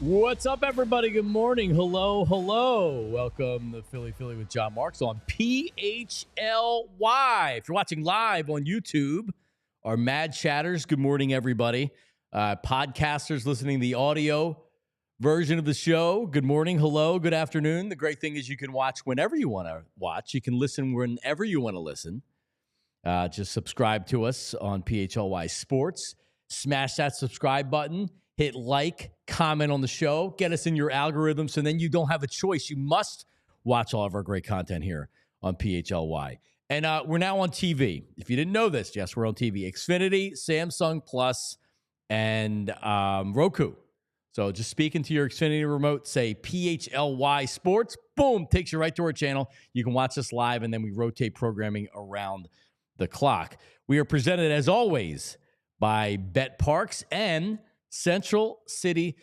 What's up, everybody? Good morning. Hello. Welcome to Philly with John Marks on PHLY. If you're watching live on YouTube, our Mad Chatters, good morning, everybody. Podcasters listening to the audio version of the show, good morning, hello, good afternoon. The great thing is you can watch whenever you want to watch. You can listen whenever you want to listen. Just subscribe to us on PHLY Sports. Smash that subscribe button. Hit like, comment on the show, get us in your algorithm, so then you don't have a choice. You must watch all of our great content here on PHLY. And we're now on TV. If you didn't know this, yes, we're on TV. Xfinity, Samsung Plus, and Roku. So just speak into your Xfinity remote, say PHLY Sports, boom, takes you right to our channel. You can watch us live, and then we rotate programming around the clock. We are presented, as always, by Bet Parks and Central City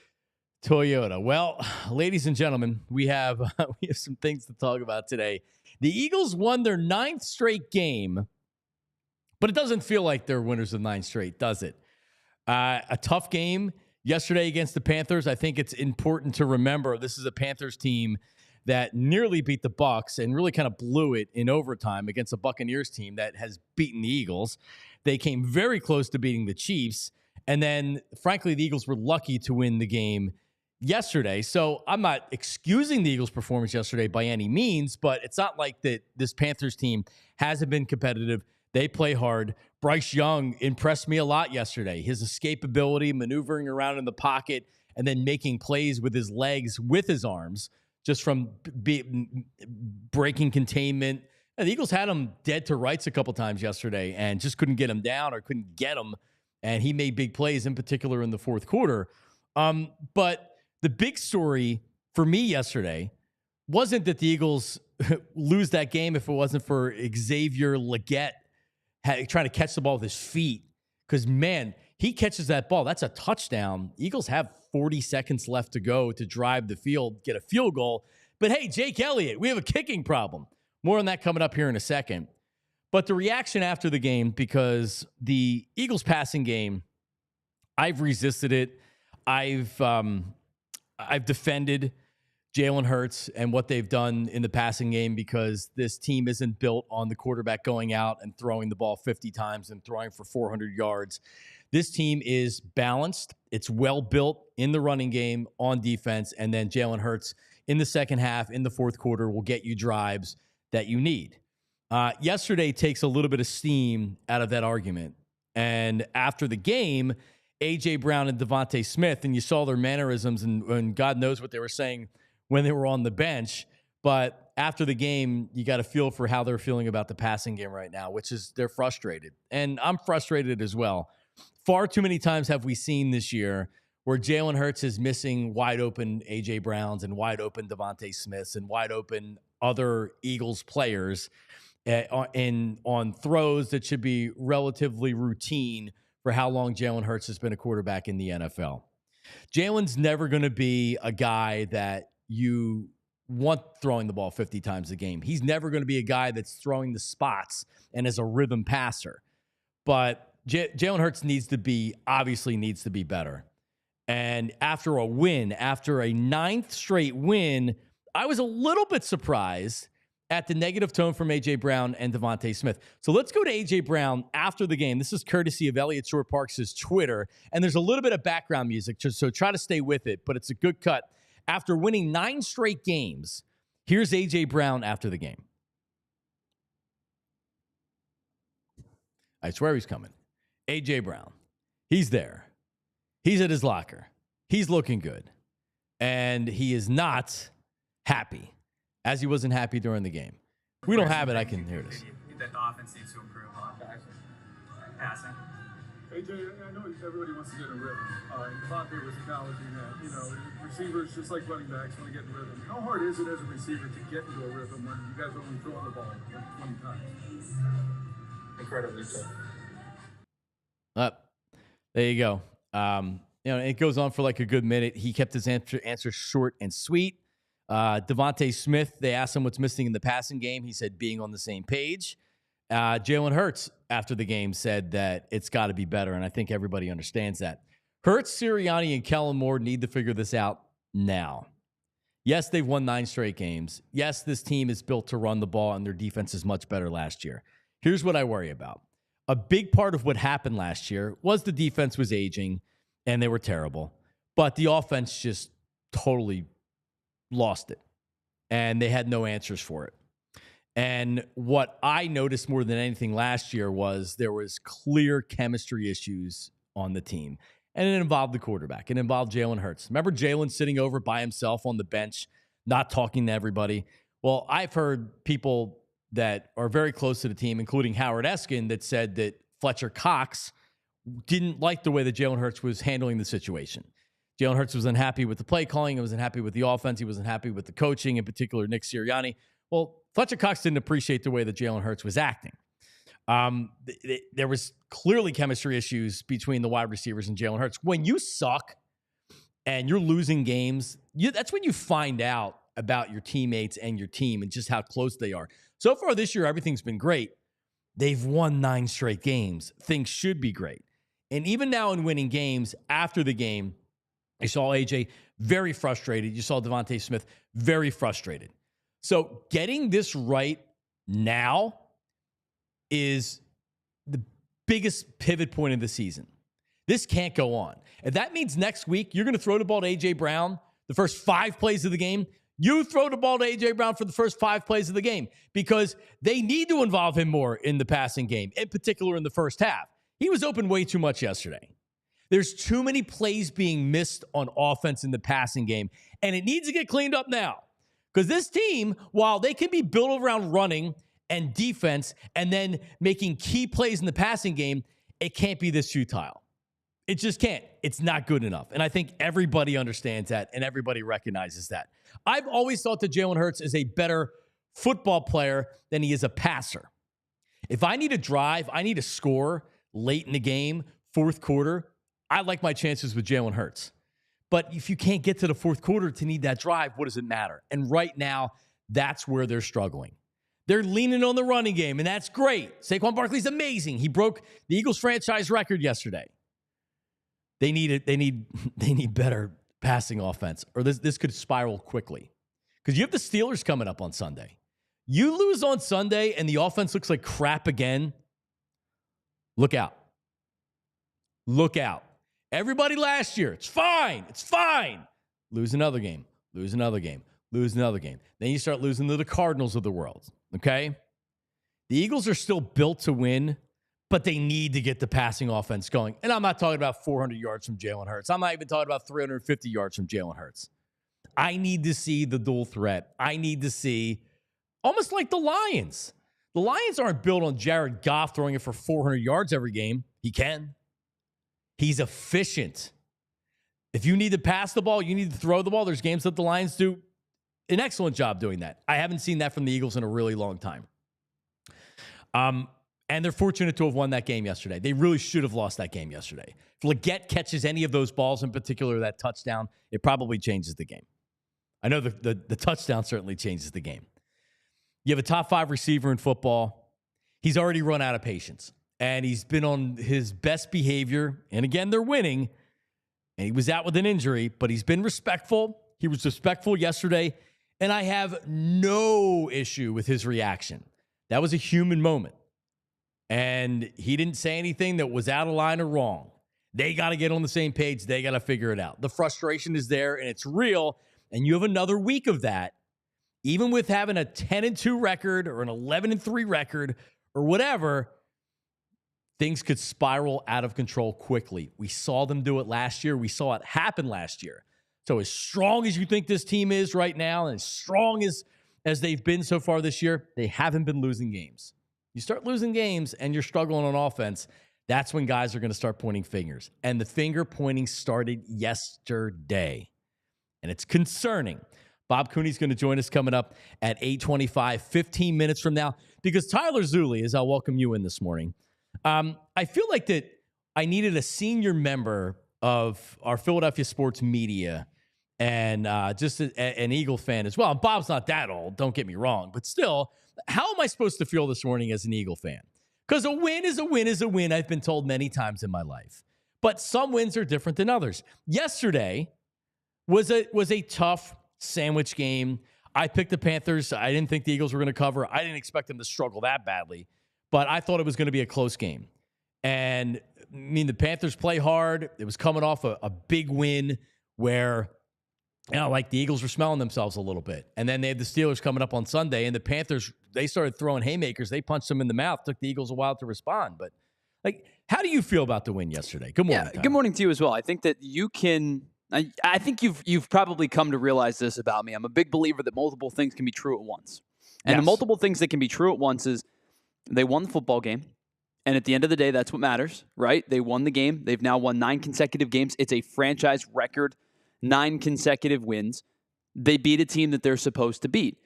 Toyota. Well, ladies and gentlemen, we have some things to talk about today. The Eagles won their 9th straight game, but it doesn't feel like they're winners of 9 straight, does it? A tough game yesterday against the Panthers. I think it's important to remember this is a Panthers team that nearly beat the Bucs and really kind of blew it in overtime against a Buccaneers team that has beaten the Eagles. They came very close to beating the Chiefs. And then, frankly, the Eagles were lucky to win the game yesterday. So I'm not excusing the Eagles' performance yesterday by any means, but it's not like that this Panthers team hasn't been competitive. They play hard. Bryce Young impressed me a lot yesterday. His escapability, maneuvering around in the pocket, and then making plays with his legs, with his arms, just from breaking containment. And the Eagles had him dead to rights a couple times yesterday and just couldn't get him down or couldn't get him. And he made big plays, in particular in the fourth quarter. But the big story for me yesterday wasn't that the Eagles lose that game if it wasn't for Xavier Legette trying to catch the ball with his feet. Because, man, he catches that ball. That's a touchdown. Eagles have 40 seconds left to go to drive the field, get a field goal. But, hey, Jake Elliott, we have a kicking problem. More on that coming up here in a second. But the reaction after the game, because the Eagles passing game, I've resisted it. I've defended Jalen Hurts and what they've done in the passing game because this team isn't built on the quarterback going out and throwing the ball 50 times and throwing for 400 yards. This team is balanced. It's well built in the running game, on defense, and then Jalen Hurts in the second half, in the fourth quarter, will get you drives that you need. Yesterday takes a little bit of steam out of that argument. And after the game, A.J. Brown and Devontae Smith, and you saw their mannerisms, and God knows what they were saying when they were on the bench. But after the game, you got a feel for how they're feeling about the passing game right now, which is they're frustrated. And I'm frustrated as well. Far too many times have we seen this year where Jalen Hurts is missing wide open A.J. Browns and wide open Devontae Smiths and wide open other Eagles players on throws that should be relatively routine for how long Jalen Hurts has been a quarterback in the NFL. Jalen's never going to be a guy that you want throwing the ball 50 times a game. He's never going to be a guy that's throwing the spots and is a rhythm passer. But Jalen Hurts obviously needs to be better. And after a 9th straight win, I was a little bit surprised at the negative tone from A.J. Brown and Devontae Smith. So let's go to A.J. Brown after the game. This is courtesy of Elliott Shore Parks' Twitter, and there's a little bit of background music, so try to stay with it, but it's a good cut. After winning 9 straight games, here's A.J. Brown after the game. I swear he's coming. A.J. Brown. He's there. He's at his locker. He's looking good. And he is not happy, as he wasn't happy during the game. We don't have it. I can hear this. That the offense needs to improve on passing. AJ, I know everybody wants to get in a rhythm. Devontae was acknowledging that, receivers, just like running backs, want to get in rhythm. How hard is it as a receiver to get into a rhythm when you guys are only throwing the ball like 20 times? Incredibly tough. There you go. It goes on for like a good minute. He kept his answer short and sweet. Devontae Smith, they asked him what's missing in the passing game. He said being on the same page. Jalen Hurts, after the game, said that it's got to be better, and I think everybody understands that. Hurts, Sirianni, and Kellen Moore need to figure this out now. Yes, they've won 9 straight games. Yes, this team is built to run the ball, and their defense is much better last year. Here's what I worry about. A big part of what happened last year was the defense was aging, and they were terrible. But the offense just totally lost it, and they had no answers for it. And what I noticed more than anything last year was there was clear chemistry issues on the team. And it involved the quarterback. It involved Jalen Hurts. Remember Jalen sitting over by himself on the bench, not talking to everybody? Well, I've heard people that are very close to the team, including Howard Eskin, that said that Fletcher Cox didn't like the way that Jalen Hurts was handling the situation. Jalen Hurts was unhappy with the play calling. He wasn't happy with the offense. He wasn't happy with the coaching, in particular Nick Sirianni. Well, Fletcher Cox didn't appreciate the way that Jalen Hurts was acting. There was clearly chemistry issues between the wide receivers and Jalen Hurts. When you suck and you're losing games, that's when you find out about your teammates and your team and just how close they are. So far this year, everything's been great. They've won 9 straight games. Things should be great. And even now in winning games, after the game, you saw AJ very frustrated. You saw Devontae Smith very frustrated. So getting this right now is the biggest pivot point of the season. This can't go on. And that means next week, you're going to throw the ball to A.J. Brown the first 5 plays of the game. You throw the ball to A.J. Brown for the first 5 plays of the game because they need to involve him more in the passing game, in particular in the first half. He was open way too much yesterday. There's too many plays being missed on offense in the passing game, and it needs to get cleaned up now. Because this team, while they can be built around running and defense and then making key plays in the passing game, it can't be this futile. It just can't. It's not good enough. And I think everybody understands that and everybody recognizes that. I've always thought that Jalen Hurts is a better football player than he is a passer. If I need a drive, I need a score late in the game, fourth quarter, I like my chances with Jalen Hurts. But if you can't get to the fourth quarter to need that drive, what does it matter? And right now, that's where they're struggling. They're leaning on the running game, and that's great. Saquon Barkley's amazing. He broke the Eagles franchise record yesterday. They need better passing offense, or this could spiral quickly. Because you have the Steelers coming up on Sunday. You lose on Sunday, and the offense looks like crap again. Look out. Look out. Everybody last year, it's fine. It's fine. Lose another game. Lose another game. Lose another game. Then you start losing to the Cardinals of the world. Okay? The Eagles are still built to win, but they need to get the passing offense going. And I'm not talking about 400 yards from Jalen Hurts. I'm not even talking about 350 yards from Jalen Hurts. I need to see the dual threat. I need to see almost like the Lions. The Lions aren't built on Jared Goff throwing it for 400 yards every game. He can. He's efficient. If you need to pass the ball, you need to throw the ball. There's games that the Lions do an excellent job doing that. I haven't seen that from the Eagles in a really long time. And they're fortunate to have won that game yesterday. They really should have lost that game yesterday. If Leggett catches any of those balls, in particular that touchdown, it probably changes the game. I know the touchdown certainly changes the game. You have a top 5 receiver in football. He's already run out of patience. And he's been on his best behavior. And again, they're winning. And he was out with an injury, but he's been respectful. He was respectful yesterday. And I have no issue with his reaction. That was a human moment. And he didn't say anything that was out of line or wrong. They got to get on the same page. They got to figure it out. The frustration is there, and it's real. And you have another week of that. Even with having a 10-2 record or an 11-3 record or whatever, things could spiral out of control quickly. We saw them do it last year. We saw it happen last year. So as strong as you think this team is right now, and as strong as they've been so far this year, they haven't been losing games. You start losing games and you're struggling on offense, that's when guys are going to start pointing fingers. And the finger pointing started yesterday. And it's concerning. Bob Cooney's going to join us coming up at 8:25, 15 minutes from now. Because Tyler Zulli, as I'll welcome you in this morning, I feel like that I needed a senior member of our Philadelphia sports media and just an Eagle fan as well. And Bob's not that old, don't get me wrong. But still, how am I supposed to feel this morning as an Eagle fan? Because a win is a win is a win, I've been told many times in my life. But some wins are different than others. Yesterday, was a tough sandwich game. I picked the Panthers. I didn't think the Eagles were going to cover. I didn't expect them to struggle that badly, but I thought it was going to be a close game. And I mean, the Panthers play hard. It was coming off a big win where, like the Eagles were smelling themselves a little bit. And then they had the Steelers coming up on Sunday, and the Panthers, they started throwing haymakers. They punched them in the mouth. Took the Eagles a while to respond. But, how do you feel about the win yesterday? Good morning, Tyler. Good morning to you as well. I think that you can I think you've probably come to realize this about me. I'm a big believer that multiple things can be true at once. And the multiple things that can be true at once is they won the football game. And at the end of the day, that's what matters, right? They won the game. They've now won 9 consecutive games. It's a franchise record, 9 consecutive wins. They beat a team that they're supposed to beat.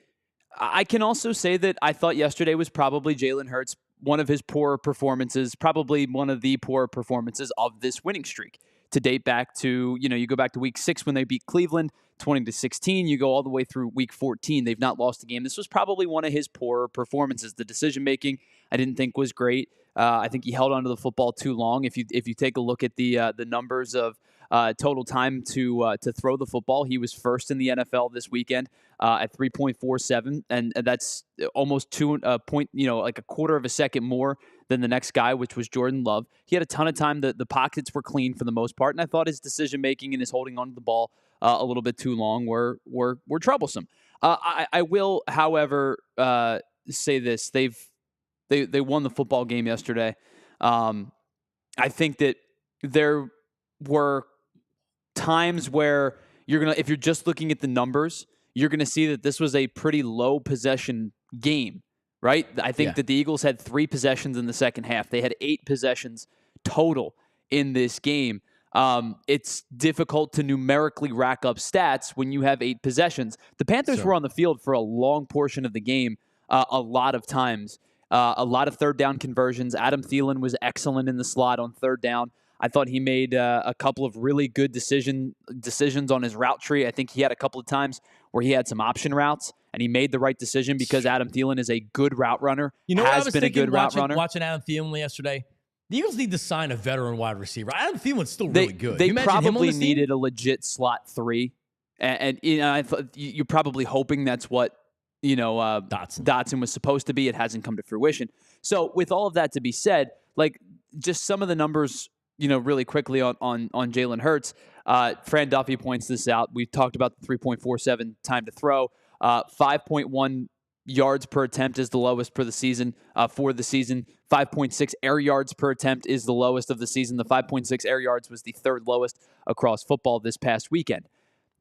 I can also say that I thought yesterday was probably Jalen Hurts, one of his poorer performances, probably one of the poorer performances of this winning streak. To date back to, you go back to week 6 when they beat Cleveland, 20-16. You go all the way through week 14. They've not lost a game. This was probably one of his poorer performances. The decision-making I didn't think was great. I think he held onto the football too long. If you take a look at the numbers of total time to throw the football, he was first in the NFL this weekend at 3.47, and that's almost 2 point, like a quarter of a second more than the next guy, which was Jordan Love. He had a ton of time. The pockets were clean for the most part, and I thought his decision making and his holding onto the ball a little bit too long were troublesome. I will, however, say this: they won the football game yesterday. I think that there were times where if you're just looking at the numbers, you're gonna see that this was a pretty low possession game, right? I think that the Eagles had 3 possessions in the second half. They had 8 possessions total in this game. It's difficult to numerically rack up stats when you have 8 possessions. The Panthers were on the field for a long portion of the game, a lot of times. A lot of third down conversions. Adam Thielen was excellent in the slot on third down. I thought he made a couple of really good decisions on his route tree. I think he had a couple of times where he had some option routes, and he made the right decision because Adam Thielen is a good route runner. Has been a good route runner. Watching Adam Thielen yesterday, the Eagles need to sign a veteran wide receiver. Adam Thielen's still really good. They probably needed a legit slot 3, and I thought you're probably hoping that's what Dotson was supposed to be. It hasn't come to fruition. So with all of that to be said, just some of the numbers, really quickly on Jalen Hurts. Fran Duffy points this out. We've talked about the 3.47 time to throw. 5.1 yards per attempt is the lowest for the season. 5.6 air yards per attempt is the lowest of the season. The 5.6 air yards was the 3rd lowest across football this past weekend.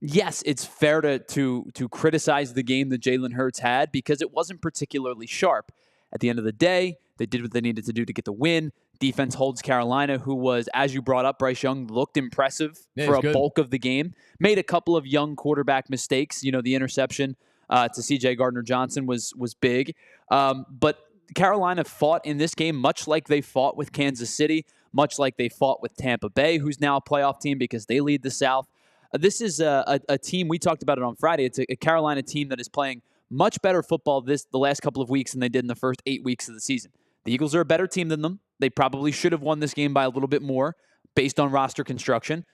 Yes, it's fair to criticize the game that Jalen Hurts had because it wasn't particularly sharp. At the end of the day, they did what they needed to do to get the win. Defense holds Carolina, who was, as you brought up, Bryce Young looked impressive for a bulk of the game. Made a couple of young quarterback mistakes. The interception to C.J. Gardner-Johnson was big. But Carolina fought in this game much like they fought with Kansas City, much like they fought with Tampa Bay, who's now a playoff team because they lead the South. This is a team, we talked about it on Friday, it's a Carolina team that is playing much better football the last couple of weeks than they did in the first 8 weeks of the season. The Eagles are a better team than them. They probably should have won this game by a little bit more based on roster construction.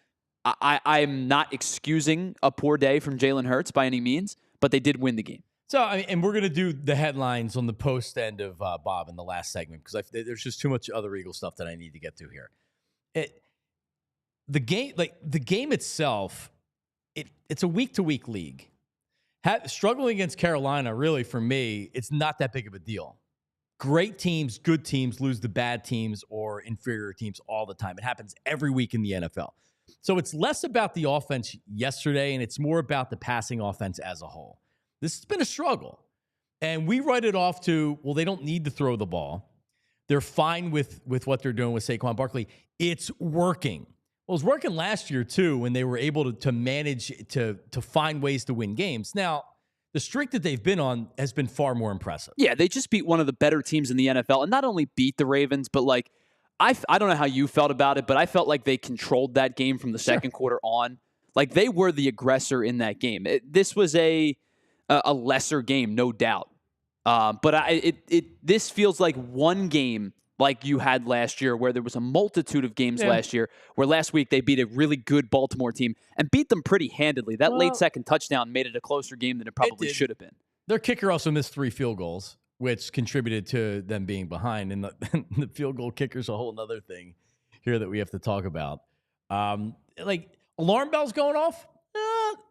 I'm not excusing a poor day from Jalen Hurts by any means, but they did win the game. So, and we're going to do the headlines on the post end of Bob in the last segment because there's just too much other Eagle stuff that I need to get to here. The game itself, it's a week-to-week league. Struggling against Carolina, really, for me, it's not that big of a deal. Great teams, good teams lose to bad teams or inferior teams all the time. It happens every week in the NFL. So it's less about the offense yesterday, and it's more about the passing offense as a whole. This has been a struggle. And we write it off to, well, they don't need to throw the ball. They're fine with what they're doing with Saquon Barkley. It's working. Well, it was working last year, too, when they were able to manage to find ways to win games. Now, the streak that they've been on has been far more impressive. Yeah, they just beat one of the better teams in the NFL, and not only beat the Ravens, but I don't know how you felt about it, but I felt like they controlled that game from the second quarter on. They were the aggressor in that game. This was a lesser game, no doubt. But this feels like one game, like you had last year, where there was a multitude of games last year, where last week they beat a really good Baltimore team and beat them pretty handedly. That late second touchdown made it a closer game than it probably should have been. Their kicker also missed 3 field goals, which contributed to them being behind. And the field goal kicker's a whole other thing here that we have to talk about. Like, alarm bells going off?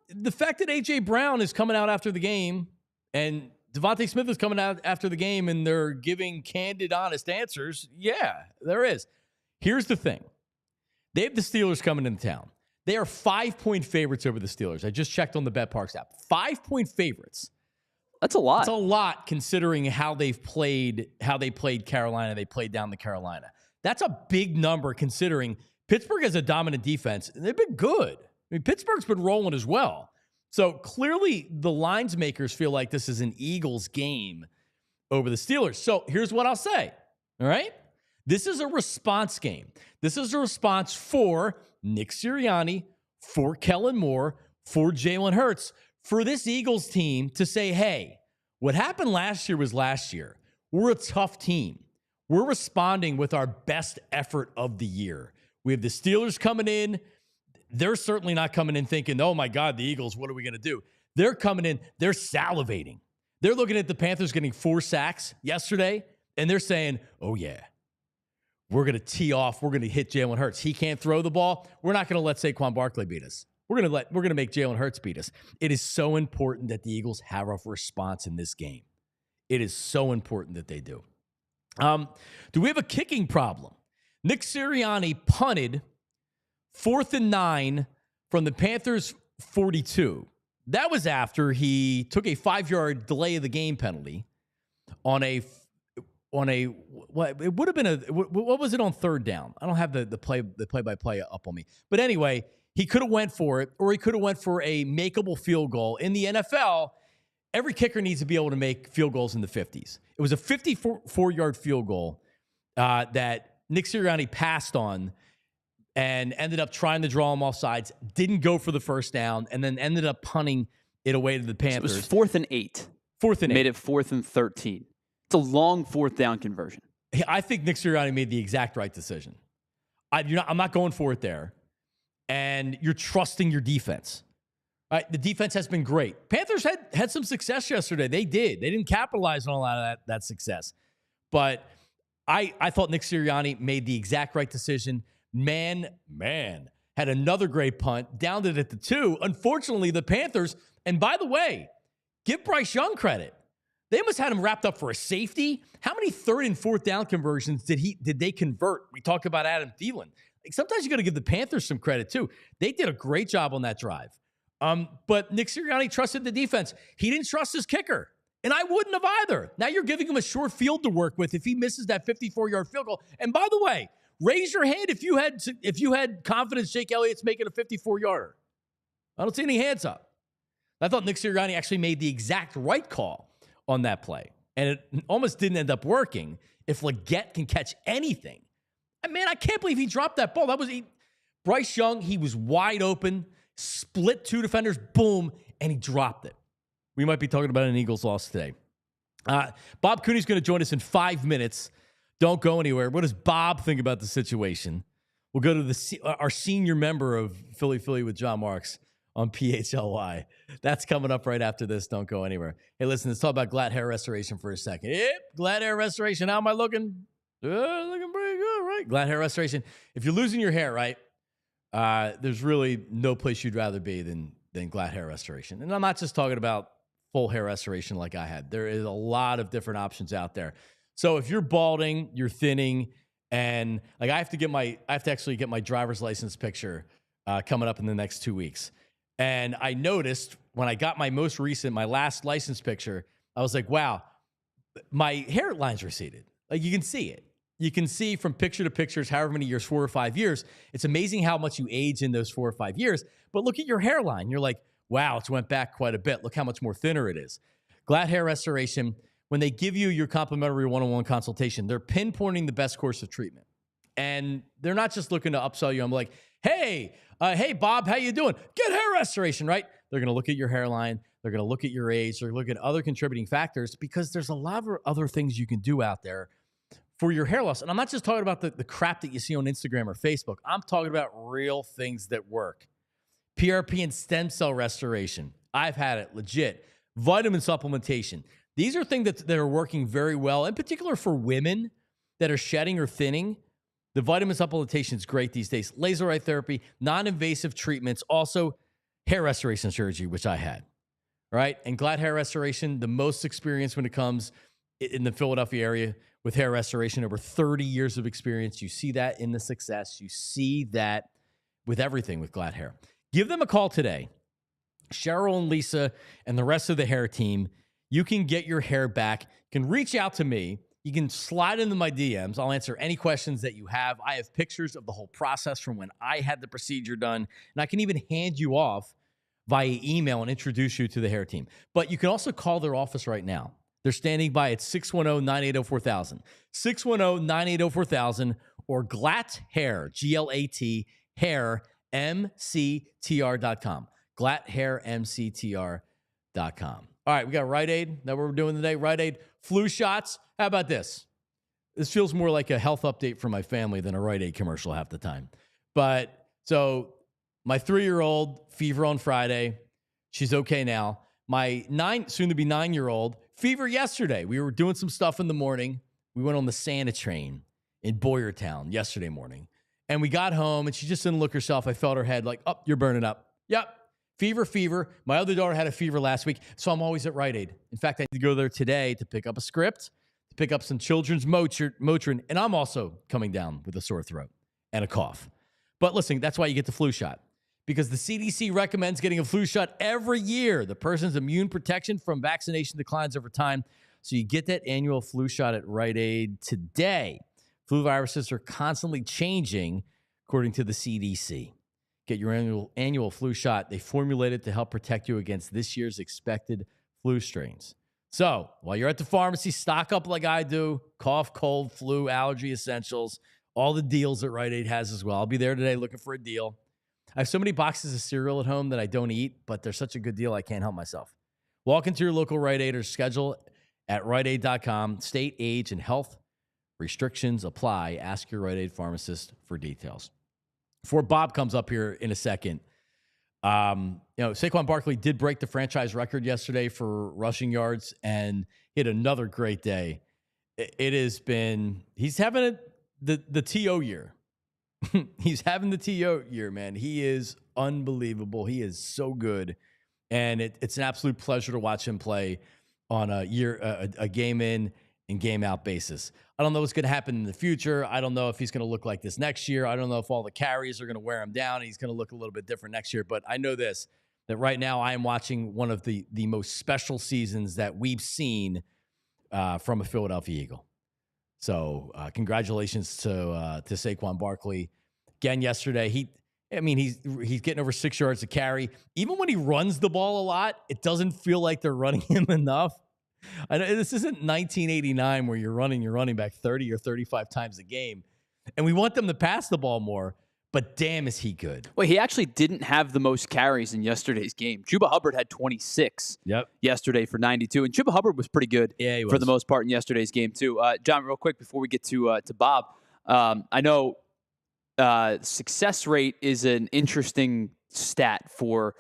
The fact that A.J. Brown is coming out after the game and Devontae Smith is coming out after the game and they're giving candid, honest answers, yeah, there is. Here's the thing. They have the Steelers coming into town. They are 5-point favorites over the Steelers. I just checked on the BetParks app. 5-point favorites. That's a lot. That's a lot considering how they played Carolina. They played down to Carolina. That's a big number considering Pittsburgh has a dominant defense. And they've been good. I mean, Pittsburgh's been rolling as well. So clearly the lines makers feel like this is an Eagles game over the Steelers. So here's what I'll say. All right? This is a response game. This is a response for Nick Sirianni, for Kellen Moore, for Jalen Hurts, for this Eagles team to say, hey, what happened last year was last year. We're a tough team. We're responding with our best effort of the year. We have the Steelers coming in. They're certainly not coming in thinking, oh, my God, the Eagles, what are we going to do? They're coming in. They're salivating. They're looking at the Panthers getting 4 sacks yesterday, and they're saying, oh, yeah, we're going to tee off. We're going to hit Jalen Hurts. He can't throw the ball. We're not going to let Saquon Barkley beat us. We're going to make Jalen Hurts beat us. It is so important that the Eagles have a response in this game. It is so important that they do. Do we have a kicking problem? Nick Sirianni punted 4th and 9 from the Panthers 42. That was after he took a 5-yard delay of the game penalty on a what it would have been what was it on 3rd down? I don't have the play-by-play up on me. But anyway, he could have went for it, or he could have went for a makeable field goal. In the NFL, every kicker needs to be able to make field goals in the 50s. It was a 54-yard field goal that Nick Sirianni passed on and ended up trying to draw him off sides, didn't go for the first down, and then ended up punting it away to the Panthers. So it was 4th and 8. 4th and 8. Made it 4th and 13. It's a long 4th down conversion. I think Nick Sirianni made the exact right decision. I'm not going for it there. And you're trusting your defense. The defense has been great. Panthers had some success yesterday. They did. They didn't capitalize on a lot of that success. But I thought Nick Sirianni made the exact right decision. Man, had another great punt, downed it at the 2. Unfortunately, the Panthers, and by the way, give Bryce Young credit. They almost had him wrapped up for a safety. How many 3rd and 4th down conversions did they convert? We talked about Adam Thielen. Like, sometimes you got to give the Panthers some credit too. They did a great job on that drive. But Nick Sirianni trusted the defense. He didn't trust his kicker. And I wouldn't have either. Now you're giving him a short field to work with if he misses that 54-yard field goal. And by the way, raise your hand if you had confidence Jake Elliott's making a 54-yarder. I don't see any hands up. I thought Nick Sirianni actually made the exact right call on that play. And it almost didn't end up working. If Leggett can catch anything. Man, I can't believe he dropped that ball. Bryce Young, he was wide open, split 2 defenders, boom, and he dropped it. We might be talking about an Eagles loss today. Bob Cooney's going to join us in 5 minutes. Don't go anywhere. What does Bob think about the situation? We'll go to our senior member of Philly with John Marks on PHLY. That's coming up right after this. Don't go anywhere. Hey, listen, let's talk about Glad Hair Restoration for a second. Yep, Glad Hair Restoration. How am I looking? Looking pretty good, right? Glad Hair Restoration. If you're losing your hair, right, there's really no place you'd rather be than Glad Hair Restoration. And I'm not just talking about full hair restoration like I had. There is a lot of different options out there. So if you're balding, you're thinning, and like I have to actually get my driver's license picture coming up in the next 2 weeks. And I noticed when I got my last license picture, I was like, wow, my hairline's receded. Like, you can see it. You can see from picture to pictures, however many years, 4 or 5 years. It's amazing how much you age in those 4 or 5 years. But look at your hairline. You're like, wow, it's went back quite a bit. Look how much more thinner it is. Glad Hair Restoration, when they give you your complimentary one-on-one consultation, they're pinpointing the best course of treatment. And they're not just looking to upsell you. I'm like, hey, Bob, how you doing? Get hair restoration, right? They're going to look at your hairline. They're going to look at your age. They're going to look at other contributing factors because there's a lot of other things you can do out there for your hair loss. And I'm not just talking about the crap that you see on Instagram or Facebook. I'm talking about real things that work. PRP and stem cell restoration. I've had it, legit. Vitamin supplementation. These are things that are working very well, in particular for women that are shedding or thinning. The vitamin supplementation is great these days. Laser eye therapy, non-invasive treatments, also hair restoration surgery, which I had. Right? And Glad Hair Restoration, the most experience when it comes in the Philadelphia area with hair restoration, over 30 years of experience. You see that in the success. You see that with everything with Glad Hair. Give them a call today. Cheryl and Lisa and the rest of the hair team, you can get your hair back. You can reach out to me. You can slide into my DMs. I'll answer any questions that you have. I have pictures of the whole process from when I had the procedure done, and I can even hand you off via email and introduce you to the hair team. But you can also call their office right now. They're standing by at 610-980-4000, 610-980-4000, or Glatt Hair, G-L-A-T, hair, mctr.com, glatthairmctr.com. All right, we got Rite Aid that we're doing today. Rite Aid flu shots. How about this? This feels more like a health update for my family than a Rite Aid commercial half the time. But so my 3-year-old, fever on Friday. She's okay now. My soon-to-be 9-year-old, fever yesterday. We were doing some stuff in the morning. We went on the Santa train in Boyertown yesterday morning. And we got home, and she just didn't look herself. I felt her head like, oh, you're burning up. Yep. Fever. My other daughter had a fever last week, so I'm always at Rite Aid. In fact, I need to go there today to pick up a script, to pick up some children's Motrin, and I'm also coming down with a sore throat and a cough. But listen, that's why you get the flu shot, because the CDC recommends getting a flu shot every year. The person's immune protection from vaccination declines over time, so you get that annual flu shot at Rite Aid today. Flu viruses are constantly changing, according to the CDC. Get your annual flu shot. They formulate it to help protect you against this year's expected flu strains. So while you're at the pharmacy, stock up like I do. Cough, cold, flu, allergy essentials. All the deals that Rite Aid has as well. I'll be there today looking for a deal. I have so many boxes of cereal at home that I don't eat, but they're such a good deal I can't help myself. Walk into your local Rite Aid or schedule at riteaid.com. State, age, and health restrictions apply. Ask your Rite Aid pharmacist for details. Before Bob comes up here in a second, Saquon Barkley did break the franchise record yesterday for rushing yards, and he had another great day. He's having the TO year. He's having the TO year, man. He is unbelievable. He is so good, and it's an absolute pleasure to watch him play on a game in and game out basis. I don't know what's going to happen in the future. I don't know if he's going to look like this next year. I don't know if all the carries are going to wear him down and he's going to look a little bit different next year. But I know this, that right now I am watching one of the most special seasons that we've seen from a Philadelphia Eagle. So congratulations to Saquon Barkley. Again, yesterday, he's getting over 6 yards to carry. Even when he runs the ball a lot, it doesn't feel like they're running him enough. I know this isn't 1989 where you're running your running back 30 or 35 times a game. And we want them to pass the ball more, but damn, is he good. Well, he actually didn't have the most carries in yesterday's game. Chuba Hubbard had 26 yesterday for 92, and Chuba Hubbard was pretty good for the most part in yesterday's game too. John, real quick before we get to Bob, I know success rate is an interesting stat for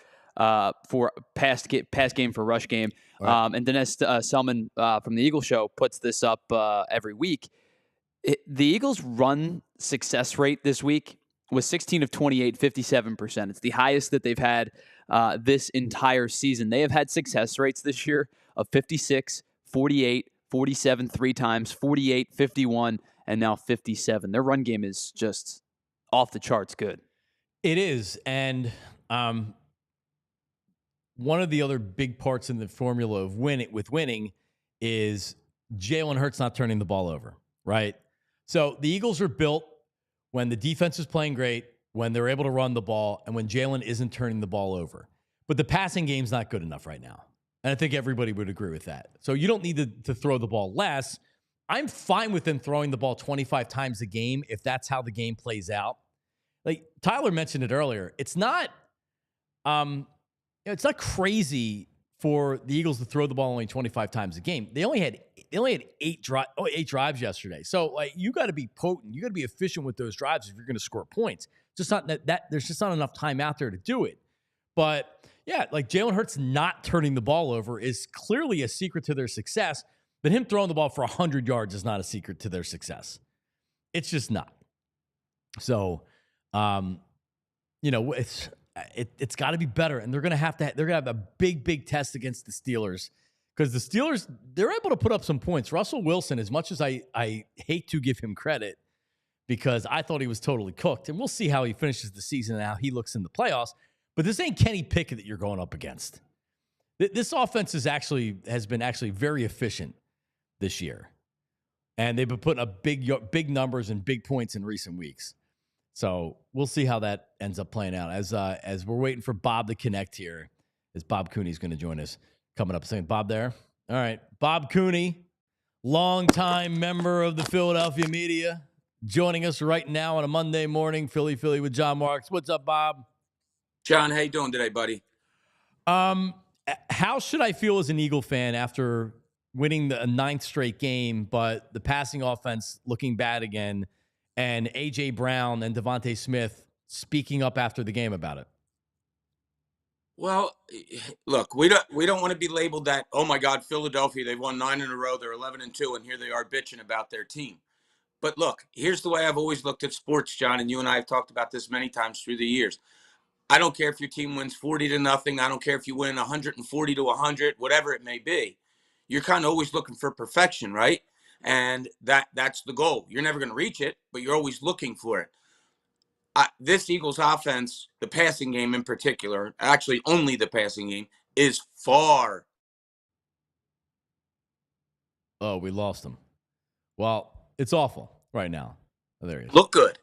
pass game for rush game. Right. And Dinesh Selman from the Eagles Show puts this up every week. The Eagles' run success rate this week was 16 of 28, 57%. It's the highest that they've had this entire season. They have had success rates this year of 56, 48, 47 three times, 48, 51, and now 57. Their run game is just off the charts good. It is, and one of the other big parts in the formula of winning is Jalen Hurts not turning the ball over, right? So the Eagles are built when the defense is playing great, when they're able to run the ball, and when Jalen isn't turning the ball over. But the passing game's not good enough right now. And I think everybody would agree with that. So you don't need to throw the ball less. I'm fine with them throwing the ball 25 times a game if that's how the game plays out. Like Tyler mentioned it earlier, it's not crazy for the Eagles to throw the ball only 25 times a game. They only had only had 8 drives yesterday. So like you got to be potent. You got to be efficient with those drives if you're going to score points. Just not that there's just not enough time out there to do it. But yeah, like Jalen Hurts not turning the ball over is clearly a secret to their success. But him throwing the ball for 100 yards is not a secret to their success. It's just not. So, it's got to be better, and they're gonna have a big test against the Steelers because the Steelers, they're able to put up some points. Russell Wilson, as much as I hate to give him credit because I thought he was totally cooked, and we'll see how he finishes the season and how he looks in the playoffs. But this ain't Kenny Pickett that you're going up against. This offense has been very efficient this year, and they've been putting up big numbers and big points in recent weeks. So we'll see how that ends up playing out as we're waiting for Bob to connect here. As Bob Cooney is going to join us coming up. Saying Bob there. All right, Bob Cooney, longtime member of the Philadelphia media, joining us right now on a Monday morning. Philly with John Marks. What's up, Bob? John, how you doing today, buddy? How should I feel as an Eagle fan after winning a 9th straight game, but the passing offense looking bad again? And A.J. Brown and Devontae Smith speaking up after the game about it? Well, look, we don't want to be labeled that, oh my God, Philadelphia, they've won 9 in a row, they're 11-2, and here they are bitching about their team. But look, here's the way I've always looked at sports, John, and you and I have talked about this many times through the years. I don't care if your team wins 40-0. I don't care if you win 140-100, whatever it may be. You're kind of always looking for perfection, right? And that's the goal. You're never going to reach it, but you're always looking for it. This Eagles offense, the passing game in particular, actually only the passing game, is far. Oh, we lost him. Well, it's awful right now. Oh, there he is. Look good.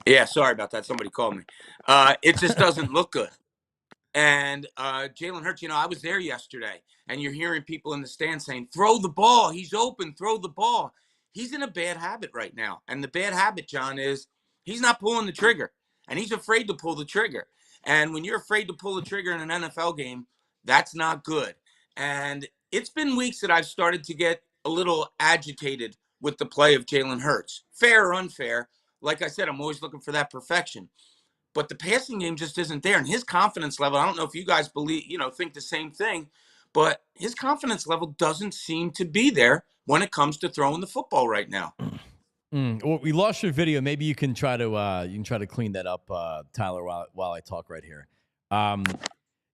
Yeah, sorry about that. Somebody called me. It just doesn't look good. And Jalen Hurts, I was there yesterday, and you're hearing people in the stands saying, throw the ball. He's open. Throw the ball. He's in a bad habit right now. And the bad habit, John, is he's not pulling the trigger, and he's afraid to pull the trigger. And when you're afraid to pull the trigger in an NFL game, that's not good. And it's been weeks that I've started to get a little agitated with the play of Jalen Hurts. Fair or unfair, like I said, I'm always looking for that perfection. But the passing game just isn't there. And his confidence level, I don't know if you guys think the same thing, but his confidence level doesn't seem to be there when it comes to throwing the football right now. Well, we lost your video. Maybe you can try to clean that up, Tyler, while I talk right here.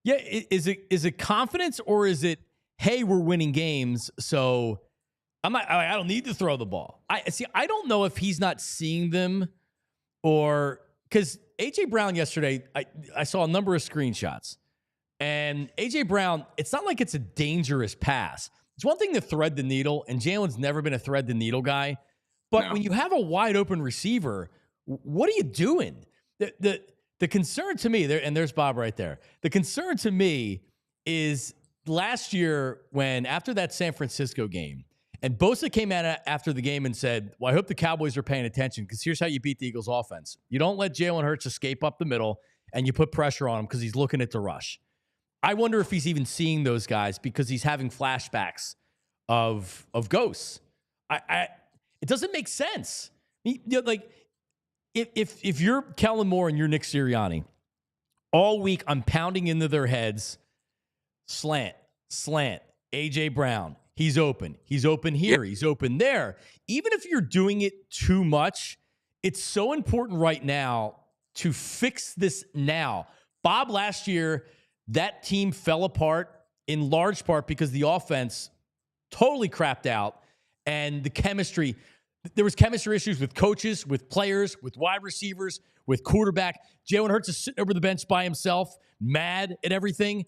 Is it confidence, or is it, hey, we're winning games, so I don't need to throw the ball. I don't know if he's not seeing them, or because A.J. Brown yesterday, I saw a number of screenshots, and A.J. Brown, it's not like it's a dangerous pass. It's one thing to thread the needle, and Jalen's never been a thread the needle guy. But when you have a wide open receiver, what are you doing? The concern to me, and there's Bob right there. The concern to me is last year when after that San Francisco game, and Bosa came out after the game and said, well, I hope the Cowboys are paying attention because here's how you beat the Eagles offense. You don't let Jalen Hurts escape up the middle, and you put pressure on him because he's looking at the rush. I wonder if he's even seeing those guys because he's having flashbacks of ghosts. It doesn't make sense. Like if you're Kellen Moore and you're Nick Sirianni, all week I'm pounding into their heads, slant, A.J. Brown. He's open here. He's open there. Even if you're doing it too much, it's so important right now to fix this now. Bob, last year, that team fell apart in large part because the offense totally crapped out and the chemistry. There was chemistry issues with coaches, with players, with wide receivers, with quarterback. Jalen Hurts is sitting over the bench by himself, mad at everything.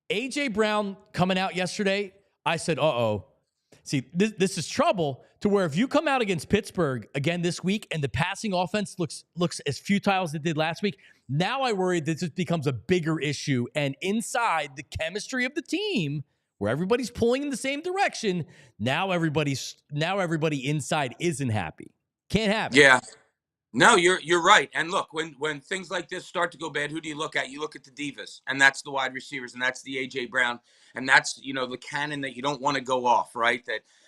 A.J. Brown coming out yesterday, I said, uh-oh. See, this is trouble to where if you come out against Pittsburgh again this week and the passing offense looks as futile as it did last week, now I worry that this becomes a bigger issue. And inside the chemistry of the team, where everybody's pulling in the same direction, now everybody inside isn't happy. Can't have it. Yeah. No, you're right. And look, when things like this start to go bad, who do you look at? You look at the divas, and that's the wide receivers, and that's the AJ Brown, and that's the cannon that you don't want to go off, right?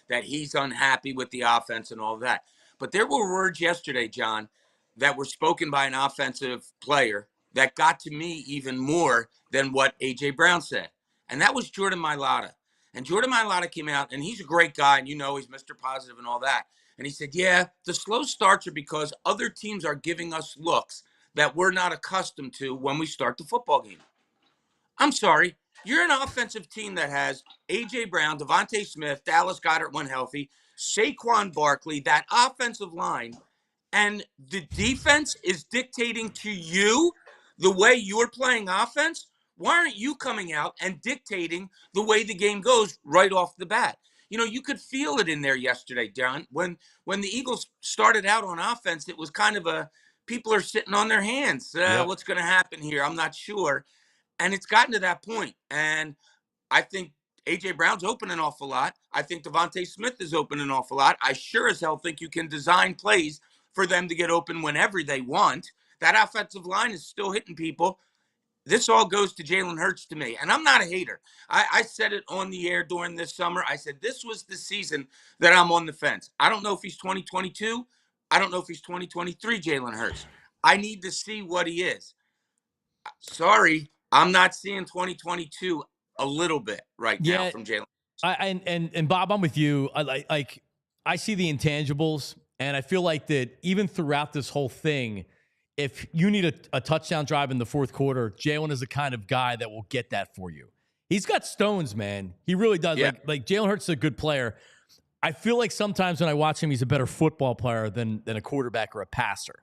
That he's unhappy with the offense and all that. But there were words yesterday, John, that were spoken by an offensive player that got to me even more than what AJ Brown said, and that was Jordan Mailata. And Jordan Mailata came out, and he's a great guy, and he's Mr. Positive and all that. And he said, yeah, the slow starts are because other teams are giving us looks that we're not accustomed to when we start the football game. I'm sorry. You're an offensive team that has A.J. Brown, Devontae Smith, Dallas Goedert when healthy, Saquon Barkley, that offensive line, and the defense is dictating to you the way you're playing offense. Why aren't you coming out and dictating the way the game goes right off the bat? You could feel it in there yesterday, John. When the Eagles started out on offense, it was kind of people are sitting on their hands. Yep. What's going to happen here? I'm not sure. And it's gotten to that point. And I think A.J. Brown's open an awful lot. I think Devontae Smith is open an awful lot. I sure as hell think you can design plays for them to get open whenever they want. That offensive line is still hitting people. This all goes to Jalen Hurts to me. And I'm not a hater. I said it on the air during this summer. I said this was the season that I'm on the fence. I don't know if he's 2022. I don't know if he's 2023, Jalen Hurts. I need to see what he is. Sorry, I'm not seeing 2022 a little bit right now from Jalen. And Bob, I'm with you. I see the intangibles, and I feel like that even throughout this whole thing, if you need a touchdown drive in the fourth quarter, Jalen is the kind of guy that will get that for you. He's got stones, man. He really does. Yeah. Like Jalen Hurts is a good player. I feel like sometimes when I watch him, he's a better football player than a quarterback or a passer.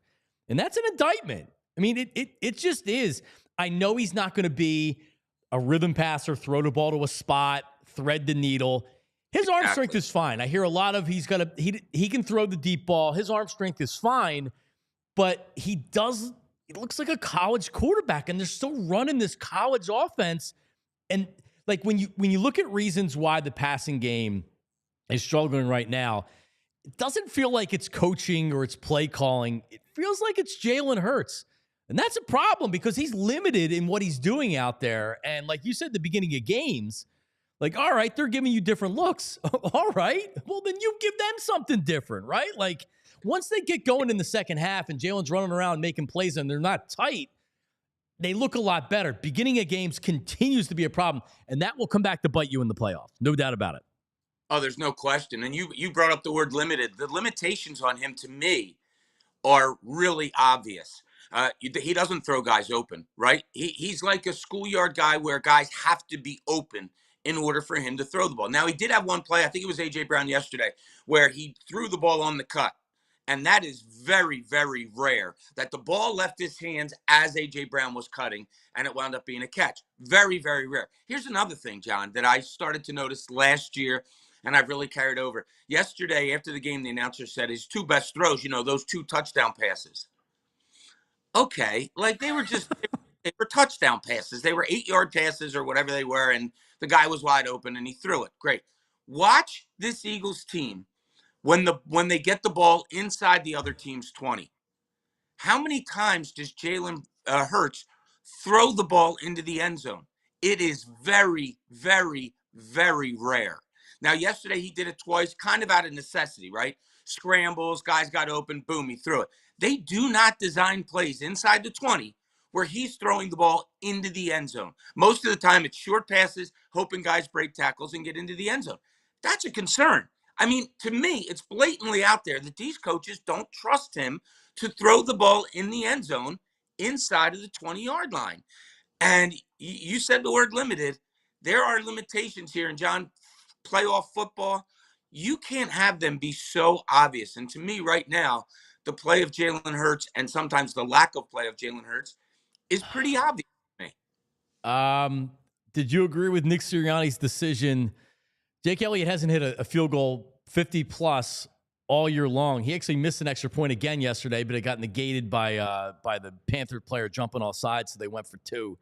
And that's an indictment. I mean, it just is. I know he's not going to be a rhythm passer, throw the ball to a spot, thread the needle. His arm strength is fine. I hear a lot of he can throw the deep ball. His arm strength is fine. But he looks like a college quarterback, and they're still running this college offense. And like when you look at reasons why the passing game is struggling right now, it doesn't feel like it's coaching or it's play calling. It feels like it's Jalen Hurts. And that's a problem because he's limited in what he's doing out there. And like you said at the beginning of games, like, all right, they're giving you different looks. All right, well, then you give them something different, right? Like, once they get going in the second half and Jalen's running around making plays and they're not tight, they look a lot better. Beginning of games continues to be a problem, and that will come back to bite you in the playoffs. No doubt about it. Oh, there's no question. And you brought up the word limited. The limitations on him, to me, are really obvious. He doesn't throw guys open, right? He's like a schoolyard guy where guys have to be open in order for him to throw the ball. Now, he did have one play, I think it was A.J. Brown yesterday, where he threw the ball on the cut. And that is very, very rare that the ball left his hands as A.J. Brown was cutting and it wound up being a catch. Very, very rare. Here's another thing, John, that I started to notice last year and I've really carried over. Yesterday, after the game, the announcer said his two best throws, those 2 touchdown passes. Okay, like they were touchdown passes. They were 8-yard passes or whatever they were, and the guy was wide open and he threw it. Great. Watch this Eagles team. When they get the ball inside the other team's 20, how many times does Jalen Hurts throw the ball into the end zone? It is very, very, very rare. Now, yesterday he did it twice, kind of out of necessity, right? Scrambles, guys got open, boom, he threw it. They do not design plays inside the 20 where he's throwing the ball into the end zone. Most of the time it's short passes, hoping guys break tackles and get into the end zone. That's a concern. I mean, to me, it's blatantly out there that these coaches don't trust him to throw the ball in the end zone inside of the 20-yard line. And you said the word limited. There are limitations here. And, John, playoff football, you can't have them be so obvious. And to me right now, the play of Jalen Hurts and sometimes the lack of play of Jalen Hurts is pretty obvious to me. Did you agree with Nick Sirianni's decision? Jake Elliott hasn't hit a field goal 50-plus all year long. He actually missed an extra point again yesterday, but it got negated by the Panther player jumping all sides, so they went for 2.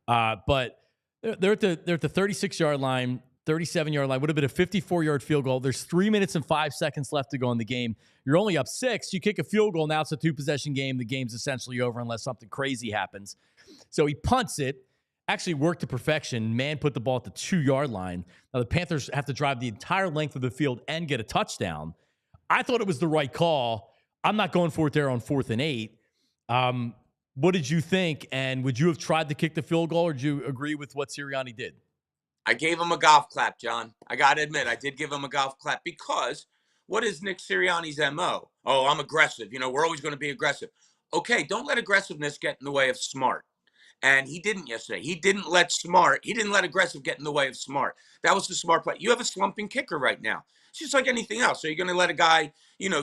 But they're at the 36-yard line. 37-yard line. Would have been a 54-yard field goal. There's 3 minutes and 5 seconds left to go in the game. You're only up 6. You kick a field goal. Now it's a 2-possession game. The game's essentially over unless something crazy happens. So he punts it. Actually worked to perfection. Man put the ball at the 2-yard line. Now the Panthers have to drive the entire length of the field and get a touchdown. I thought it was the right call. I'm not going for it there on 4th and 8. What did you think? And would you have tried to kick the field goal, or did you agree with what Sirianni did? I gave him a golf clap, John. I got to admit, I did give him a golf clap because what is Nick Sirianni's MO? Oh, I'm aggressive. We're always going to be aggressive. Okay, don't let aggressiveness get in the way of smart. And he didn't yesterday. He didn't let aggressive get in the way of smart. That was the smart play. You have a slumping kicker right now. It's just like anything else. Are you going to let a guy,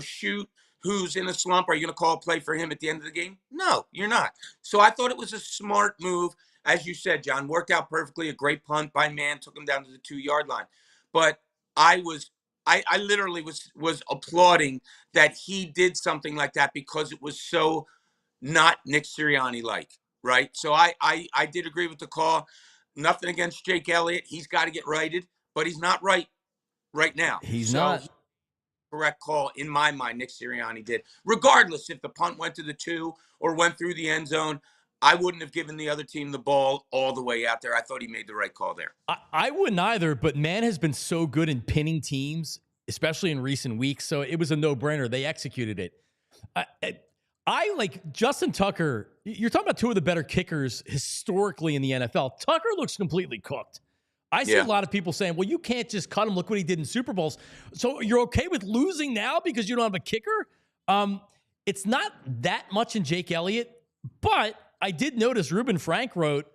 shoot who's in a slump? Are you going to call a play for him at the end of the game? No, you're not. So I thought it was a smart move. As you said, John, worked out perfectly. A great punt by Man, took him down to the 2-yard line. But I literally was applauding that he did something like that because it was so not Nick Sirianni-like, right? So I did agree with the call. Nothing against Jake Elliott. He's got to get righted, but he's not right now. He's not. Correct call in my mind. Nick Sirianni did. Regardless if the punt went to the 2 or went through the end zone, I wouldn't have given the other team the ball all the way out there. I thought he made the right call there. I wouldn't either, but Man has been so good in pinning teams, especially in recent weeks, so it was a no-brainer. They executed it. I like Justin Tucker. You're talking about two of the better kickers historically in the NFL. Tucker looks completely cooked. I see a lot of people saying, well, you can't just cut him. Look what he did in Super Bowls. So you're okay with losing now because you don't have a kicker? It's not that much in Jake Elliott, but I did notice Ruben Frank wrote,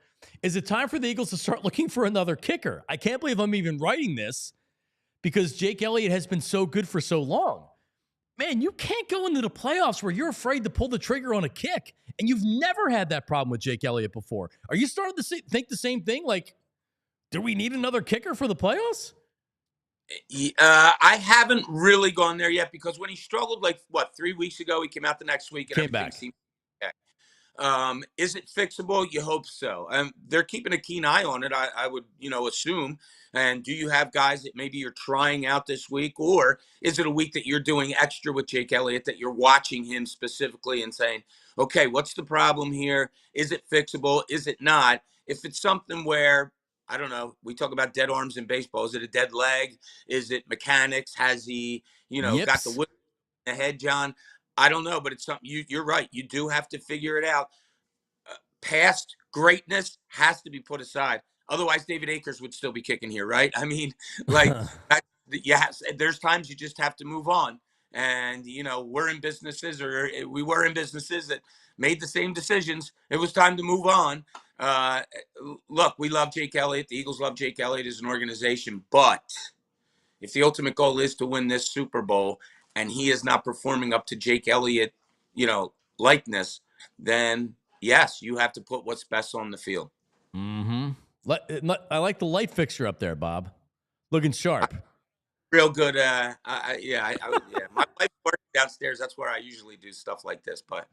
is it time for the Eagles to start looking for another kicker? I can't believe I'm even writing this because Jake Elliott has been so good for so long. Man, you can't go into the playoffs where you're afraid to pull the trigger on a kick, and you've never had that problem with Jake Elliott before. Are you starting to think the same thing? Like, do we need another kicker for the playoffs? I haven't really gone there yet because when he struggled, 3 weeks ago, he came out the next week and came back. Is it fixable? You hope so. They're keeping a keen eye on it, I would, assume. And do you have guys that maybe you're trying out this week? Or is it a week that you're doing extra with Jake Elliott, that you're watching him specifically and saying, okay, what's the problem here? Is it fixable? Is it not? If it's something where, I don't know, we talk about dead arms in baseball. Is it a dead leg? Is it mechanics? Has he, got the whip in the head, John? I don't know, but it's something you're right. You do have to figure it out. Past greatness has to be put aside. Otherwise, David Akers would still be kicking here, right? I mean, there's times you just have to move on. And, we're in businesses, or we were in businesses that made the same decisions. It was time to move on. Look, we love Jake Elliott. The Eagles love Jake Elliott as an organization. But if the ultimate goal is to win this Super Bowl, and he is not performing up to Jake Elliott, likeness, then yes, you have to put what's best on the field. Mm-hmm. I like the light fixture up there, Bob. Looking sharp. Real good. My wife works downstairs. That's where I usually do stuff like this, but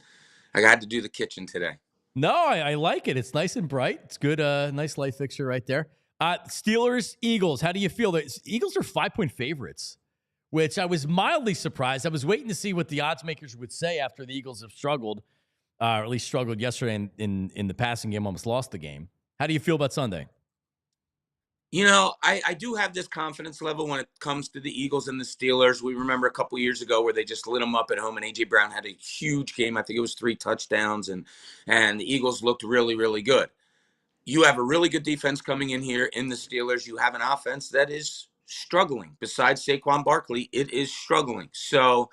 I had to do the kitchen today. No, I like it. It's nice and bright. It's good. Nice light fixture right there. Steelers, Eagles. How do you feel? The Eagles are 5-point favorites, which I was mildly surprised. I was waiting to see what the odds makers would say after the Eagles have struggled, or at least struggled yesterday in the passing game, almost lost the game. How do you feel about Sunday? I do have this confidence level when it comes to the Eagles and the Steelers. We remember a couple years ago where they just lit them up at home, and A.J. Brown had a huge game. I think it was 3 touchdowns, and the Eagles looked really, really good. You have a really good defense coming in here in the Steelers. You have an offense that is struggling. Besides Saquon Barkley, it is struggling. So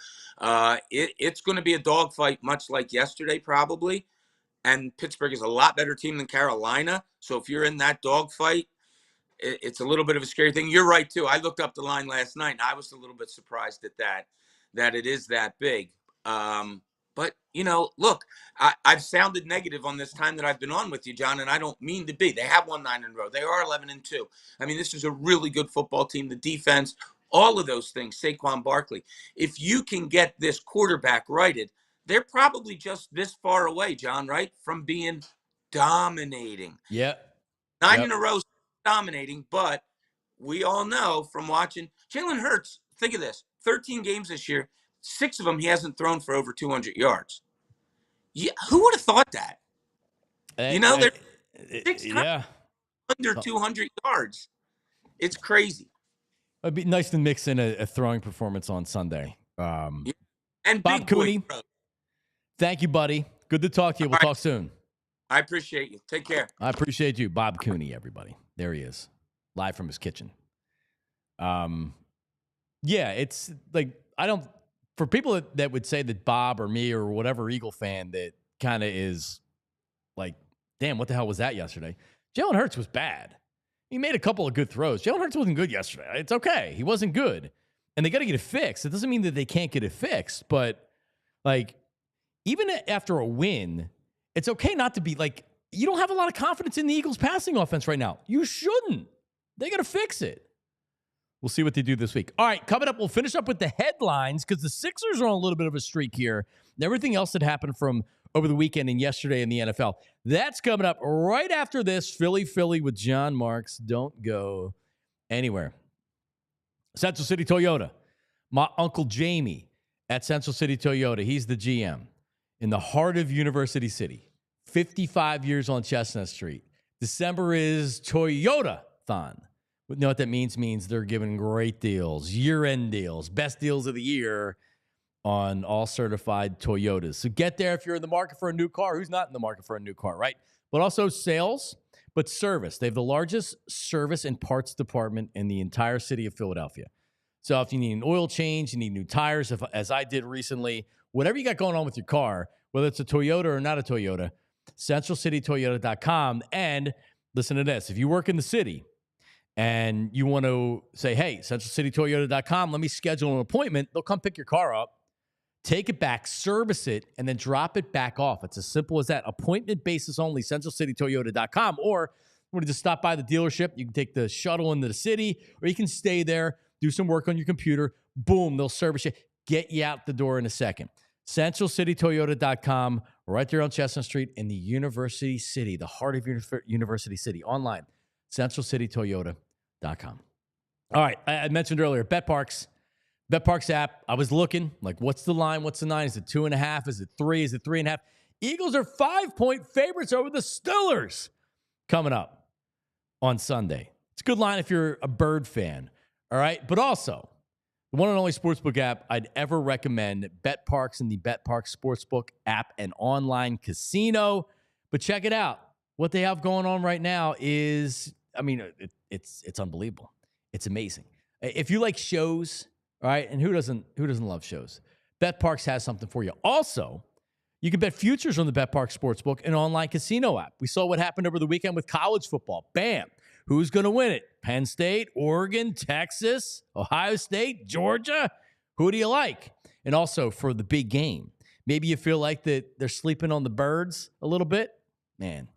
it's going to be a dogfight, much like yesterday probably. And Pittsburgh is a lot better team than Carolina. So if you're in that dogfight, it's a little bit of a scary thing. You're right, too. I looked up the line last night, and I was a little bit surprised at that it is that big. But, look, I've sounded negative on this time that I've been on with you, John, and I don't mean to be. They have won 9 in a row. They are 11-2. I mean, this is a really good football team. The defense, all of those things, Saquon Barkley. If you can get this quarterback righted, they're probably just this far away, John, right, from being dominating. Yeah. 9 in a row dominating, but we all know from watching Jalen Hurts, think of this, 13 games this year, 6 of them he hasn't thrown for over 200 yards. Yeah, who would have thought that? They're 6 times under 200 yards. It's crazy. It'd be nice to mix in a throwing performance on Sunday. And Bob Big Cooney, Boy, thank you, buddy. Good to talk to you. We'll talk soon. I appreciate you. Take care. I appreciate you. Bob Cooney, everybody. There he is, live from his kitchen. Yeah, it's like, for people that would say that Bob or me or whatever Eagle fan that kind of is like, damn, what the hell was that yesterday? Jalen Hurts was bad. He made a couple of good throws. Jalen Hurts wasn't good yesterday. It's okay. He wasn't good. And they got to get it fixed. It doesn't mean that they can't get it fixed, but like, even after a win, it's okay not to be like, you don't have a lot of confidence in the Eagles passing offense right now. You shouldn't. They got to fix it. We'll see what they do this week. All right, coming up, we'll finish up with the headlines because the Sixers are on a little bit of a streak here. And everything else that happened from over the weekend and yesterday in the NFL. That's coming up right after this. Philly with John Marks. Don't go anywhere. Central City Toyota. My Uncle Jamie at Central City Toyota. He's the GM in the heart of University City. 55 years on Chestnut Street. December is Toyota-thon. You know what that means? Means they're giving great deals, year-end deals, best deals of the year on all certified Toyotas. So get there if you're in the market for a new car. Who's not in the market for a new car, right? But also sales, but service. They have the largest service and parts department in the entire city of Philadelphia. So if you need an oil change, you need new tires, as I did recently, whatever you got going on with your car, whether it's a Toyota or not a Toyota, centralcitytoyota.com. And listen to this. If you work in the city and you want to say, hey, centralcitytoyota.com, let me schedule an appointment, they'll come pick your car up, take it back, service it, and then drop it back off. It's as simple as that. Appointment basis only, centralcitytoyota.com. Or you want to just stop by the dealership, you can take the shuttle into the city, or you can stay there, do some work on your computer. Boom, they'll service you, get you out the door in a second. centralcitytoyota.com, right there on Chestnut Street in the University City, the heart of University City. Online, centralcitytoyota.com. All right, I mentioned earlier, BetParks app. I was looking, like, what's the line? What's the 9? Is it 2.5? Is it 3? Is it 3.5? Eagles are 5-point favorites over the Steelers coming up on Sunday. It's a good line if you're a Bird fan. All right, but also, the one and only sportsbook app I'd ever recommend, BetParks and the BetParks Sportsbook app and online casino. But check it out. What they have going on right now is, I mean, it's unbelievable. It's amazing. If you like shows, all right, and who doesn't love shows? BetParks has something for you. Also, you can bet futures on the BetParks Sportsbook and online casino app. We saw what happened over the weekend with college football. Bam. Who's going to win it? Penn State, Oregon, Texas, Ohio State, Georgia? Who do you like? And also for the big game, maybe you feel like that they're sleeping on the Birds a little bit. Man,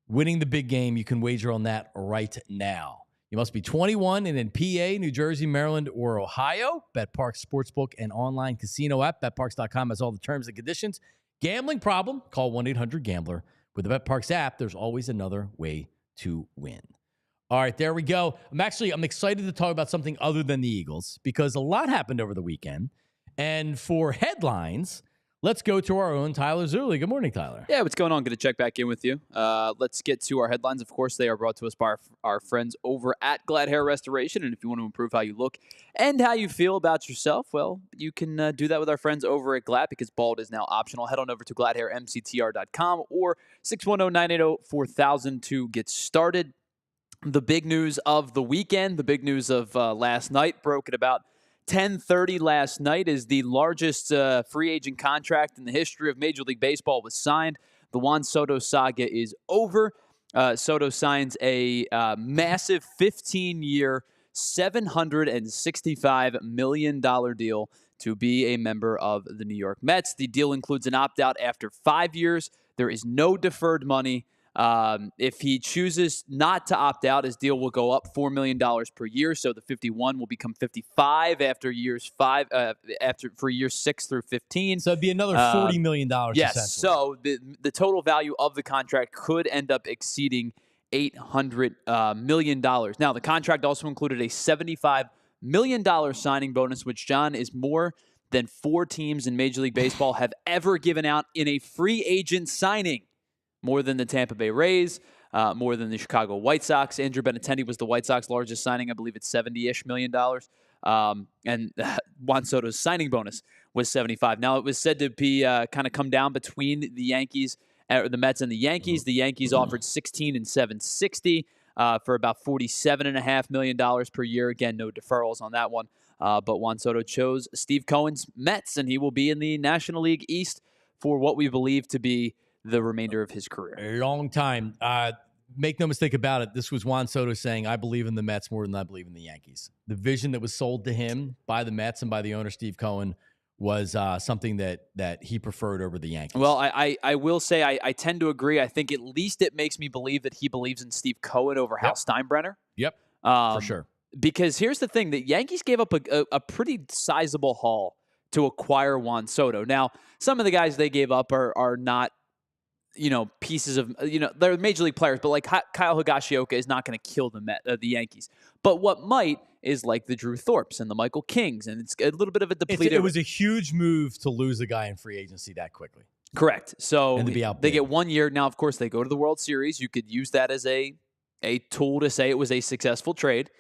winning the big game, you can wager on that right now. You must be 21 and in PA, New Jersey, Maryland, or Ohio. BetParks Sportsbook and online casino app. BetParks.com has all the terms and conditions. Gambling problem? Call 1-800-GAMBLER. With the BetParks app, there's always another way to win. All right, there we go. I'm excited to talk about something other than the Eagles because a lot happened over the weekend. And for headlines, let's go to our own Tyler Zulli. Good morning, Tyler. Yeah, what's going on? Good to check back in with you. Let's get to our headlines. Of course, they are brought to us by our friends over at Glad Hair Restoration. And if you want to improve how you look and how you feel about yourself, well, you can do that with our friends over at Glad because bald is now optional. Head on over to gladhairmctr.com or 610-980-4000 to get started. The big news of the weekend, the big news of last night, broke at about 10:30 last night, is the largest free agent contract in the history of Major League Baseball was signed. The Juan Soto saga is over. Soto signs a massive 15-year, $765 million deal to be a member of the New York Mets. The deal includes an opt-out after 5 years. There is no deferred money. If he chooses not to opt out, his deal will go up $4 million per year. So the 51 will become 55 after years 6 through 15. So it'd be another $40 million. Yes. So the total value of the contract could end up exceeding $800 million. Now, the contract also included a $75 million signing bonus, which, John, is more than 4 teams in Major League Baseball have ever given out in a free agent signing. More than the Tampa Bay Rays, more than the Chicago White Sox. Andrew Benintendi was the White Sox largest signing. I believe it's $70-ish million. And Juan Soto's signing bonus was 75. Now, it was said to be kind of come down between the Yankees, the Mets and the Yankees. The Yankees offered 16 and $760 for about $47.5 million per year. Again, no deferrals on that one. But Juan Soto chose Steve Cohen's Mets, and he will be in the National League East for what we believe to be the remainder of his career. A long time. Make no mistake about it. This was Juan Soto saying, I believe in the Mets more than I believe in the Yankees. The vision that was sold to him by the Mets and by the owner, Steve Cohen, was something that he preferred over the Yankees. Well, I will say I tend to agree. I think at least it makes me believe that he believes in Steve Cohen over Hal Steinbrenner. Yep, for sure. Because here's the thing. The Yankees gave up a pretty sizable haul to acquire Juan Soto. Now, some of the guys they gave up are not, pieces of, they're major league players, but like Kyle Higashioka is not going to kill the Yankees. But what might is like the Drew Thorpes and the Michael Kings, and it's a little bit of a depleted. It was a huge move to lose a guy in free agency that quickly. Correct. So and to be out they get 1 year. Now, of course, they go to the World Series. You could use that as a tool to say it was a successful trade.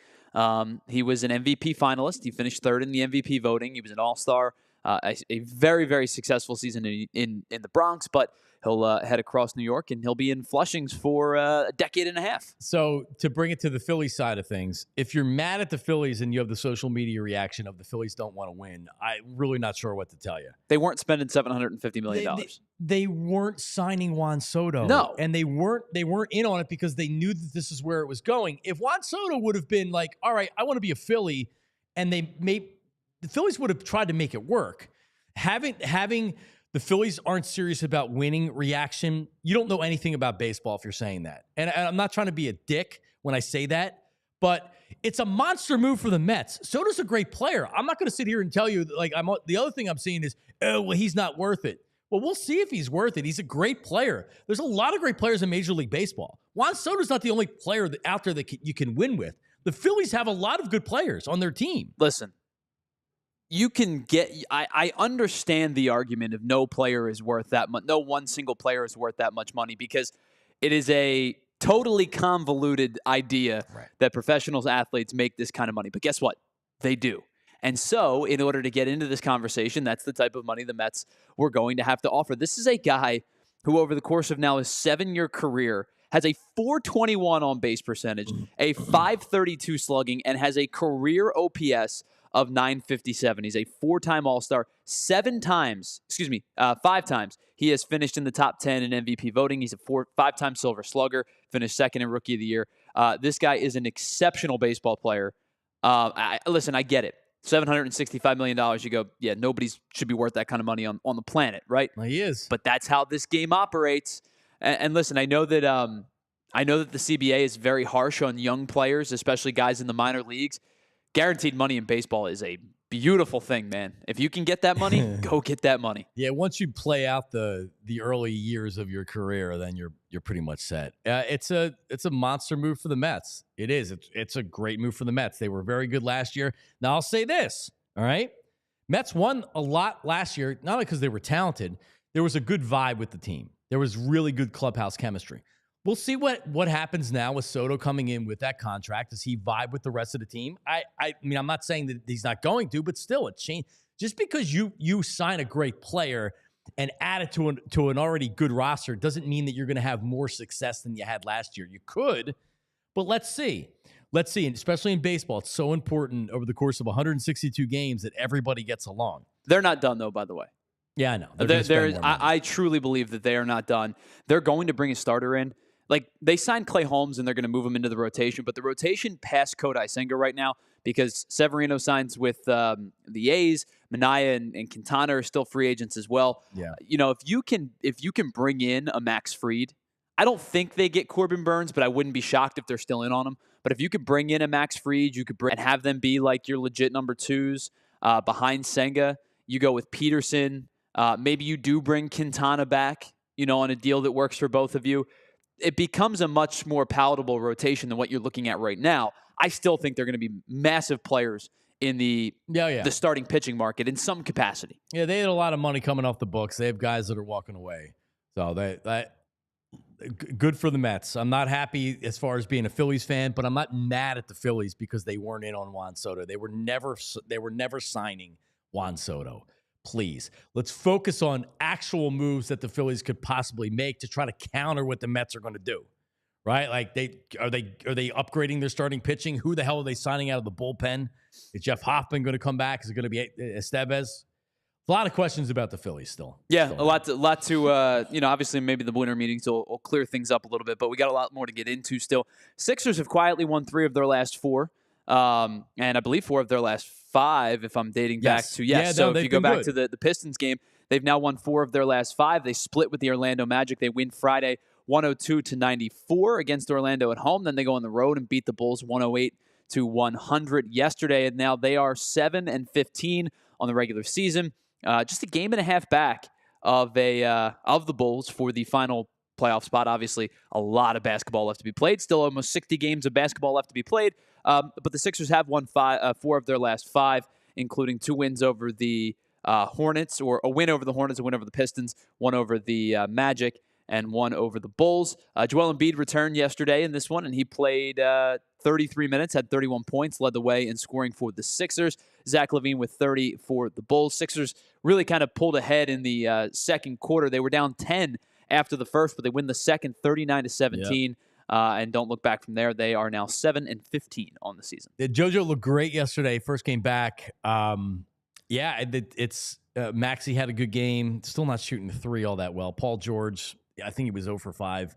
He was an MVP finalist. He finished third in the MVP voting. He was an all-star. A very, very successful season in the Bronx, but he'll head across New York, and he'll be in Flushings for a decade and a half. So to bring it to the Phillies side of things, if you're mad at the Phillies and you have the social media reaction of the Phillies don't want to win, I'm really not sure what to tell you. They weren't spending $750 million. They weren't signing Juan Soto. No. And they weren't in on it because they knew that this is where it was going. If Juan Soto would have been like, all right, I want to be a Philly, and the Phillies would have tried to make it work. Having the Phillies aren't serious about winning reaction, you don't know anything about baseball if you're saying that. And I'm not trying to be a dick when I say that, but it's a monster move for the Mets. Soto's a great player. I'm not going to sit here and tell you, the other thing I'm seeing is, he's not worth it. Well, we'll see if he's worth it. He's a great player. There's a lot of great players in Major League Baseball. Juan Soto's not the only player out there that you can win with. The Phillies have a lot of good players on their team. Listen. You can get. I understand the argument of no player is worth that much. No one single player is worth that much money because it is a totally convoluted idea that professional athletes make this kind of money. But guess what? They do. And so, in order to get into this conversation, that's the type of money the Mets were going to have to offer. This is a guy who, over the course of now his 7-year career, has a .421 on base percentage, a .532 slugging, and has a career OPS of .957. He's a 4-time All-Star. 5 times he has finished in the top 10 in MVP voting. He's a 5-time Silver Slugger, finished second in Rookie of the Year. This guy is an exceptional baseball player. Listen, I get it. $765 million, you go, yeah, nobody should be worth that kind of money on the planet, right? Well, he is. But that's how this game operates. And listen, I know that the CBA is very harsh on young players, especially guys in the minor leagues. Guaranteed money in baseball is a beautiful thing, man. If you can get that money, go get that money. Yeah, once you play out the early years of your career, then you're pretty much set. It's a monster move for the Mets. It is. It's a great move for the Mets. They were very good last year. Now I'll say this, all right? Mets won a lot last year, not only because they were talented. There was a good vibe with the team. There was really good clubhouse chemistry. We'll see what happens now with Soto coming in with that contract. Does he vibe with the rest of the team? I mean, I'm not saying that he's not going to, but still, it changed. Just because you sign a great player and add it to an already good roster doesn't mean that you're going to have more success than you had last year. You could, but let's see. Let's see, and especially in baseball, it's so important over the course of 162 games that everybody gets along. They're not done, though, by the way. Yeah, I know. I truly believe that they are not done. They're going to bring a starter in. Like, they signed Clay Holmes, and they're going to move him into the rotation, but the rotation past Kodai Senga right now, because Severino signs with the A's, Minaya and Quintana are still free agents as well. Yeah. If you can bring in a Max Fried, I don't think they get Corbin Burns, but I wouldn't be shocked if they're still in on him. But if you could bring in a Max Fried, you could and have them be like your legit number twos behind Senga. You go with Peterson. Maybe you do bring Quintana back, on a deal that works for both of you. it becomes a much more palatable rotation than what you're looking at right now. I still think they're going to be massive players in the starting pitching market in some capacity. Yeah, they had a lot of money coming off the books. They have guys that are walking away. So that good for the Mets. I'm not happy as far as being a Phillies fan, but I'm not mad at the Phillies because they weren't in on Juan Soto. They were never signing Juan Soto. Please, let's focus on actual moves that the Phillies could possibly make to try to counter what the Mets are going to do. Right? Like are they upgrading their starting pitching? Who the hell are they signing out of the bullpen? Is Jeff Hoffman going to come back? Is it going to be Estevez? A lot of questions about the Phillies still. Yeah, a lot to obviously maybe the winter meetings will clear things up a little bit, but we got a lot more to get into still. Sixers have quietly won 3 of their last 4, and I believe 4 of their last 5, if I'm dating back to, yes. Yeah, so if you go back to the Pistons game, they've now won 4 of their last 5. They split with the Orlando Magic. They win Friday 102-94 against Orlando at home. Then they go on the road and beat the Bulls 108-100 yesterday, and now they are 7-15 on the regular season. Just a game and a half back of the Bulls for the final playoff spot. Obviously, a lot of basketball left to be played. Still almost 60 games of basketball left to be played. But the Sixers have won 4 of their last 5, including 2 wins over the Hornets, or a win over the Hornets, a win over the Pistons, 1 over the Magic, and 1 over the Bulls. Joel Embiid returned yesterday in this one, and he played 33 minutes, had 31 points, led the way in scoring for the Sixers. Zach LaVine with 30 for the Bulls. Sixers really kind of pulled ahead in the second quarter. They were down 10 after the first, but they win the second 39-17. Yep. And don't look back from there. They are now 7-15 on the season. JoJo looked great yesterday. First game back. It's Maxey had a good game. Still not shooting the 3 all that well. Paul George, I think he was 0 for 5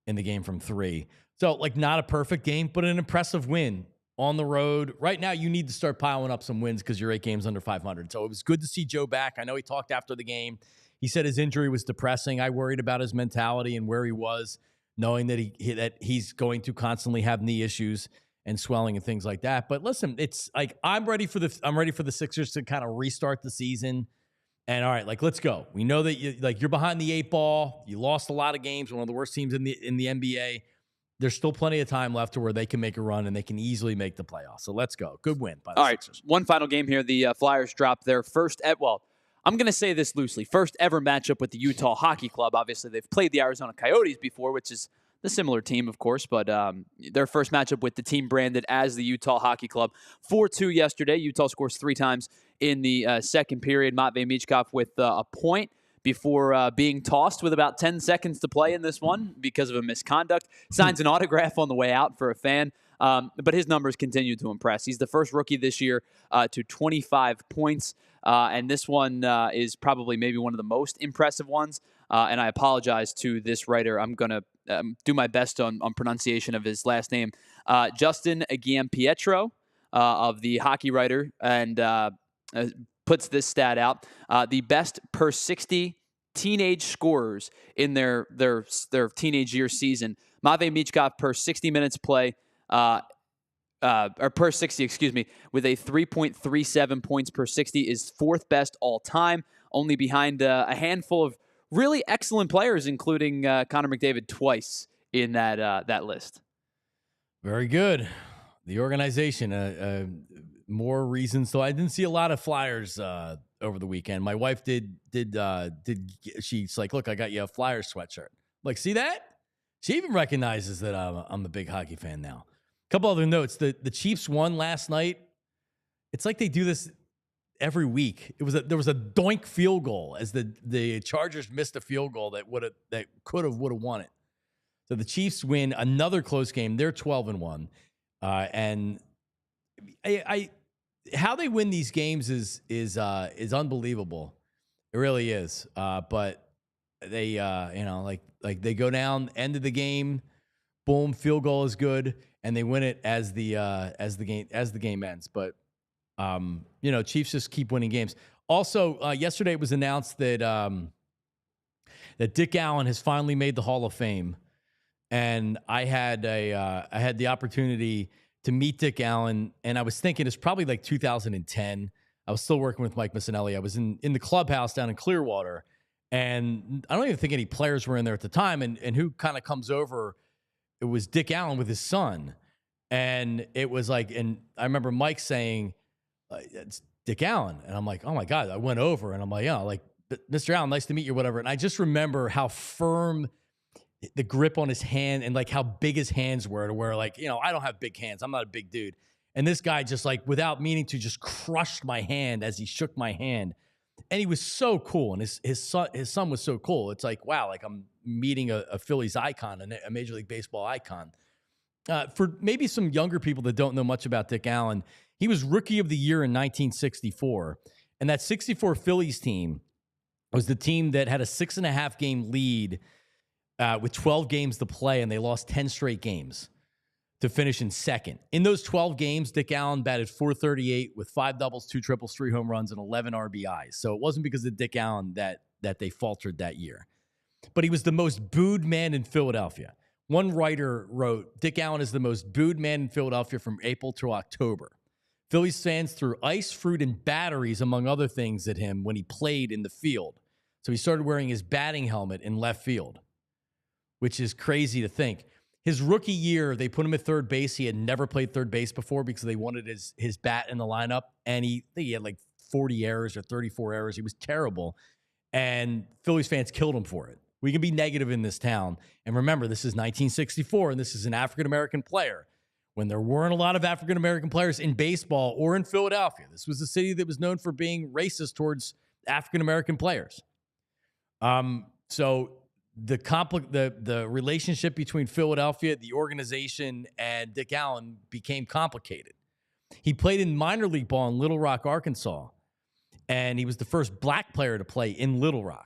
in the game from 3. So, not a perfect game, but an impressive win on the road. Right now, you need to start piling up some wins because you're 8 games under 500. So, it was good to see Joe back. I know he talked after the game. He said his injury was depressing. I worried about his mentality and where he was, knowing that he's going to constantly have knee issues and swelling and things like that. But listen, it's like I'm ready for the Sixers to kind of restart the season. And all right, let's go. We know that you're behind the 8 ball. You lost a lot of games, one of the worst teams in the NBA. There's still plenty of time left to where they can make a run and they can easily make the playoffs. So let's go. Good win by the Sixers. One final game here. The Flyers dropped their first I'm going to say this loosely, first ever matchup with the Utah Hockey Club. Obviously, they've played the Arizona Coyotes before, which is the similar team, of course, but their first matchup with the team branded as the Utah Hockey Club. 4-2 yesterday. Utah scores 3 times in the second period. Matvei Michkov with a point before being tossed with about 10 seconds to play in this one because of a misconduct. Signs an autograph on the way out for a fan. But his numbers continue to impress. He's the first rookie this year to 25 points. And this one is probably maybe one of the most impressive ones. And I apologize to this writer. I'm going to do my best on pronunciation of his last name. Justin Giampietro of the Hockey Writer, and puts this stat out. The best per 60 teenage scorers in their teenage year season. Matvei Michkov per 60 minutes play, or per 60, with a 3.37 points per 60 is 4th best all time, only behind a handful of really excellent players, including Connor McDavid twice in that list. Very good. The organization, more reasons. So I didn't see a lot of Flyers over the weekend. My wife did. She's like, look, I got you a Flyers sweatshirt. I'm like, see that? She even recognizes that I'm a big hockey fan now. A couple other notes. The Chiefs won last night. It's like they do this every week. There was a doink field goal as the Chargers missed a field goal that would have won it. So the Chiefs win another close game. They're 12-1, and how they win these games is unbelievable. It really is. But they they go down, end of the game, boom, field goal is good, and they win it as the game ends. But Chiefs just keep winning games. Also, yesterday it was announced that Dick Allen has finally made the Hall of Fame, and I had the opportunity to meet Dick Allen, and I was thinking it's probably like 2010. I was still working with Mike Missinelli. I was in the clubhouse down in Clearwater, And I don't even think any players were in there at the time. And who kind of comes over, it was Dick Allen with his son. And it was like, and I remember Mike saying, it's Dick Allen. And I'm like, oh my God. I went over and I'm like, yeah, like, Mr. Allen, nice to meet you, whatever. And I just remember how firm the grip on his hand and like how big his hands were, to where, like, I don't have big hands. I'm not a big dude. And this guy just, like, without meaning to, just crushed my hand as he shook my hand. And he was so cool. And his son was so cool. It's like, wow, like I'm meeting a Phillies icon, a Major League Baseball icon. For maybe some younger people that don't know much about Dick Allen, he was Rookie of the Year in 1964. And that 64 Phillies team was the team that had a 6.5 game lead with 12 games to play, and they lost 10 straight games to finish in second. In those 12 games, Dick Allen batted .438 with 5 doubles, 2 triples, 3 home runs, and 11 RBIs. So it wasn't because of Dick Allen that they faltered that year. But he was the most booed man in Philadelphia. One writer wrote, Dick Allen is the most booed man in Philadelphia from April to October. Phillies fans threw ice, fruit, and batteries, among other things, at him when he played in the field. So he started wearing his batting helmet in left field, which is crazy to think. His rookie year, they put him at third base. He had never played third base before because they wanted his bat in the lineup. And he had like 40 errors or 34 errors. He was terrible. And Phillies fans killed him for it. We can be negative in this town. And remember, this is 1964, and this is an African-American player. When there weren't a lot of African-American players in baseball or in Philadelphia. This was a city that was known for being racist towards African-American players. So the relationship between Philadelphia, the organization, and Dick Allen became complicated. He played in minor league ball in Little Rock, Arkansas, and he was the first black player to play in Little Rock.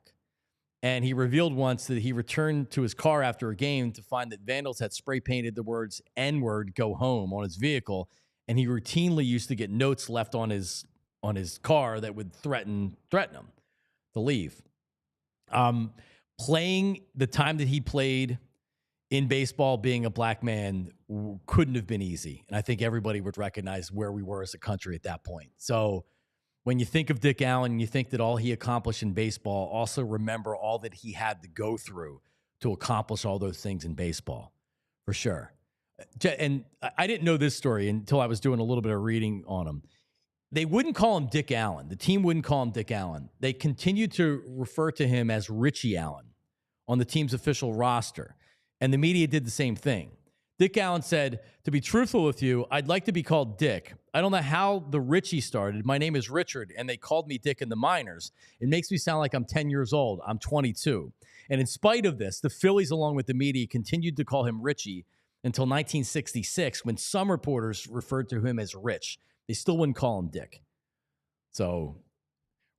And he revealed once that he returned to his car after a game to find that vandals had spray painted the words N-word, go home, on his vehicle, and he routinely used to get notes left on his car that would threaten him to leave. Playing the time that he played in baseball, being a black man, couldn't have been easy. And I think everybody would recognize where we were as a country at that point. So when you think of Dick Allen and you think that all he accomplished in baseball, also remember all that he had to go through to accomplish all those things in baseball, for sure. And I didn't know this story until I was doing a little bit of reading on him. They wouldn't call him Dick Allen. The team wouldn't call him Dick Allen. They continued to refer to him as Richie Allen on the team's official roster. And the media did the same thing. Dick Allen said, to be truthful with you, I'd like to be called Dick. I don't know how the Richie started. My name is Richard, and they called me Dick in the minors. It makes me sound like I'm 10 years old. I'm 22. And in spite of this, the Phillies, along with the media, continued to call him Richie until 1966, when some reporters referred to him as Rich. They still wouldn't call him Dick. So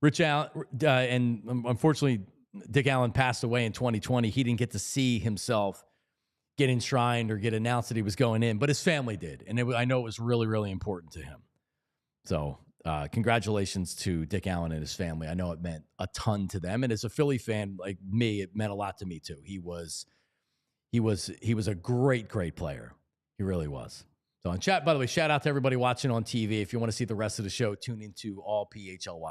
Rich Allen, and unfortunately, Dick Allen passed away in 2020. He didn't get to see himself get enshrined or get announced that he was going in, but his family did. And I know it was really, really important to him. So congratulations to Dick Allen and his family. I know it meant a ton to them. And as a Philly fan like me, it meant a lot to me too. He was a great, great player. He really was. So on chat, by the way, shout out to everybody watching on TV. If you want to see the rest of the show, tune into allphly.com.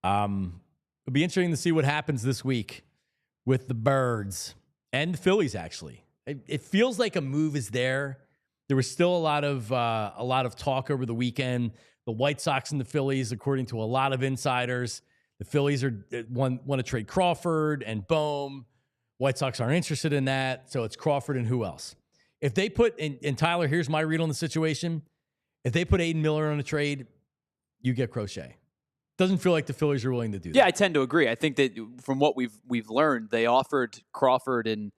It'll be interesting to see what happens this week with the Birds and the Phillies. Actually, it feels like a move is there. There was still a lot of talk over the weekend. The White Sox and the Phillies, according to a lot of insiders, the Phillies want to trade Crawford and Bohm. White Sox aren't interested in that, so it's Crawford and who else? If they put and Tyler, here's my read on the situation. If they put Aiden Miller on a trade, you get Crochet. Doesn't feel like the Phillies are willing to do that. Yeah, I tend to agree. I think that from what we've learned, they offered Crawford and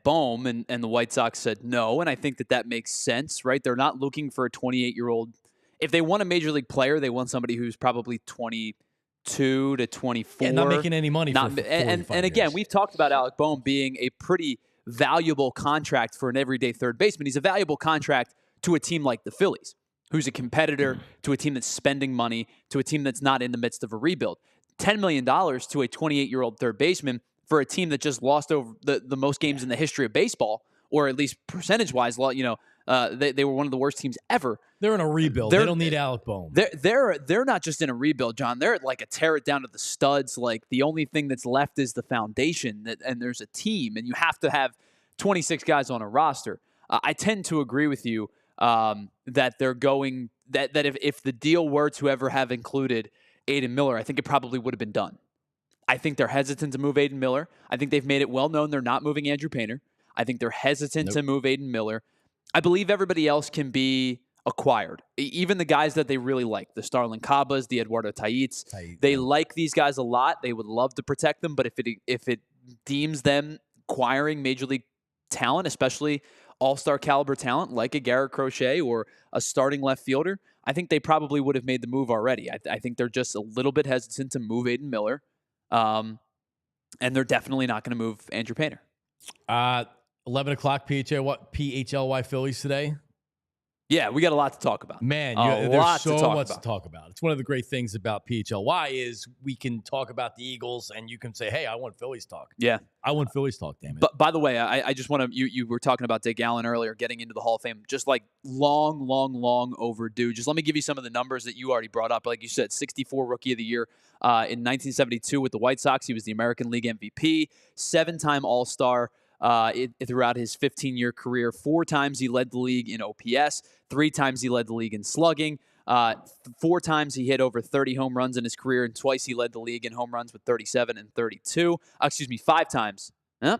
Bohm, and the White Sox said no, and I think that makes sense, right? They're not looking for a 28-year-old. If they want a major league player, they want somebody who's probably 22 to 24. Yeah, not making any money for 45 and again, years. We've talked about Alec Bohm being a pretty valuable contract for an everyday third baseman. He's a valuable contract to a team like the Phillies, who's a competitor, to a team that's spending money, to a team that's not in the midst of a rebuild. $10 million to a 28-year-old third baseman for a team that just lost over the most games in the history of baseball, or at least percentage-wise, They were one of the worst teams ever. They're in a rebuild. They don't need Alec Bohm. They're not just in a rebuild, John. They're like a tear it down to the studs. Like the only thing that's left is the foundation, and there's a team, and you have to have 26 guys on a roster. I tend to agree with you that they're going that if the deal were to ever have included Aiden Miller, I think it probably would have been done. I think they're hesitant to move Aiden Miller. I think they've made it well known they're not moving Andrew Painter. I think they're hesitant to move Aiden Miller. I believe everybody else can be acquired. Even the guys that they really like, the Starlin Cabas, the Eduardo Taits, they like these guys a lot. They would love to protect them, but if it deems them acquiring major league talent, especially all-star caliber talent like a Garrett Crochet or a starting left fielder, I think they probably would have made the move already. I think they're just a little bit hesitant to move Aiden Miller, and they're definitely not going to move Andrew Painter. 11 o'clock PHLY Phillies today. Yeah, we got a lot to talk about. Man, there's so much to talk about. It's one of the great things about PHLY is we can talk about the Eagles and you can say, hey, I want Phillies talk. Yeah. I want Phillies talk, damn it. But by the way, I just want to, you were talking about Jake Allen earlier, getting into the Hall of Fame, just like long overdue. Just let me give you some of the numbers that you already brought up. Like you said, 64 Rookie of the Year in 1972 with the White Sox. He was the American League MVP, 7-time All-Star. Throughout his 15-year career, 4 times he led the league in OPS, 3 times he led the league in slugging, 4 times he hit over 30 home runs in his career, and twice he led the league in home runs with 37 and 32. 5 times.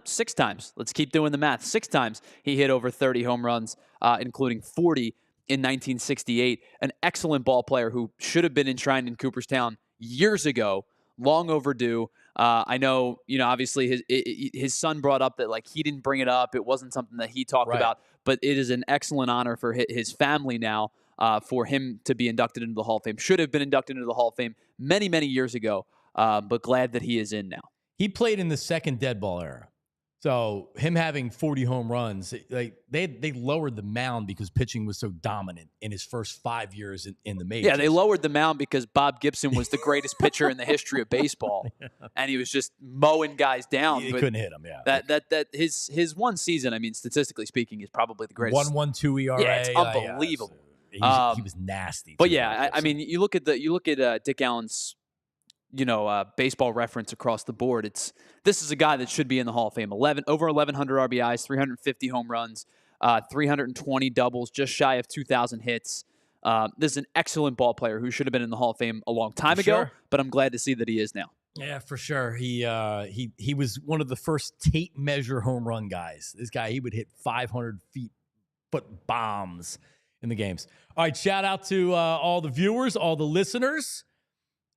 6 times. Let's keep doing the math. 6 times he hit over 30 home runs, including 40 in 1968. An excellent ball player who should have been enshrined in Cooperstown years ago. Long overdue. I know, obviously his son brought up that like he didn't bring it up. It wasn't something that he talked about, but it is an excellent honor for his family now for him to be inducted into the Hall of Fame. Should have been inducted into the Hall of Fame many, many years ago, but glad that he is in now. He played in the second dead ball era. So him having 40 home runs, like they lowered the mound because pitching was so dominant in his first 5 years in the majors. Yeah, they lowered the mound because Bob Gibson was the greatest pitcher in the history of baseball, and he was just mowing guys down. He couldn't hit them. Yeah, that his one season, I mean, statistically speaking, is probably the greatest. 1.12 ERA. Yeah, it's unbelievable. He was nasty. But yeah, I mean, you look at Dick Allen's baseball reference across the board. This is a guy that should be in the Hall of Fame. Over 1,100 RBIs, 350 home runs, 320 doubles, just shy of 2,000 hits. This is an excellent ball player who should have been in the Hall of Fame a long time ago, but I'm glad to see that he is now. Yeah, for sure. He was one of the first tape measure home run guys. This guy, he would hit 500 foot bombs in the games. All right, shout out to all the viewers, all the listeners.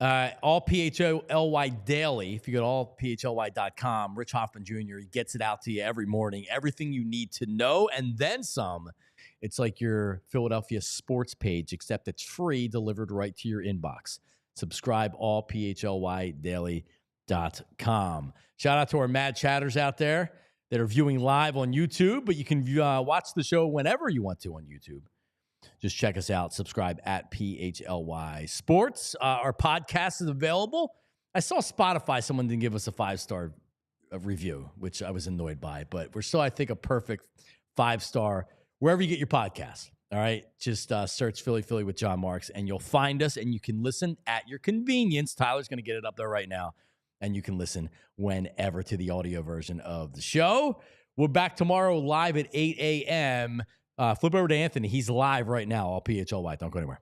All PHLY daily. If you go to allphly.com, Rich Hoffman Jr., he gets it out to you every morning. Everything you need to know and then some. It's like your Philadelphia sports page, except it's free, delivered right to your inbox. Subscribe, allphlydaily.com. Shout out to our mad chatters out there that are viewing live on YouTube, but you can watch the show whenever you want to on YouTube. Just check us out. Subscribe at PHLY Sports. Our podcast is available. I saw Spotify. Someone didn't give us a 5-star review, which I was annoyed by. But we're still, I think, a perfect 5-star wherever you get your podcast. All right? Just search Philly with John Marks, and you'll find us, and you can listen at your convenience. Tyler's going to get it up there right now, and you can listen whenever to the audio version of the show. We're back tomorrow live at 8 a.m., flip over to Anthony. He's live right now, all PHLY. Don't go anywhere.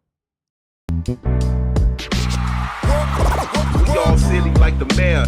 We all silly like the mayor.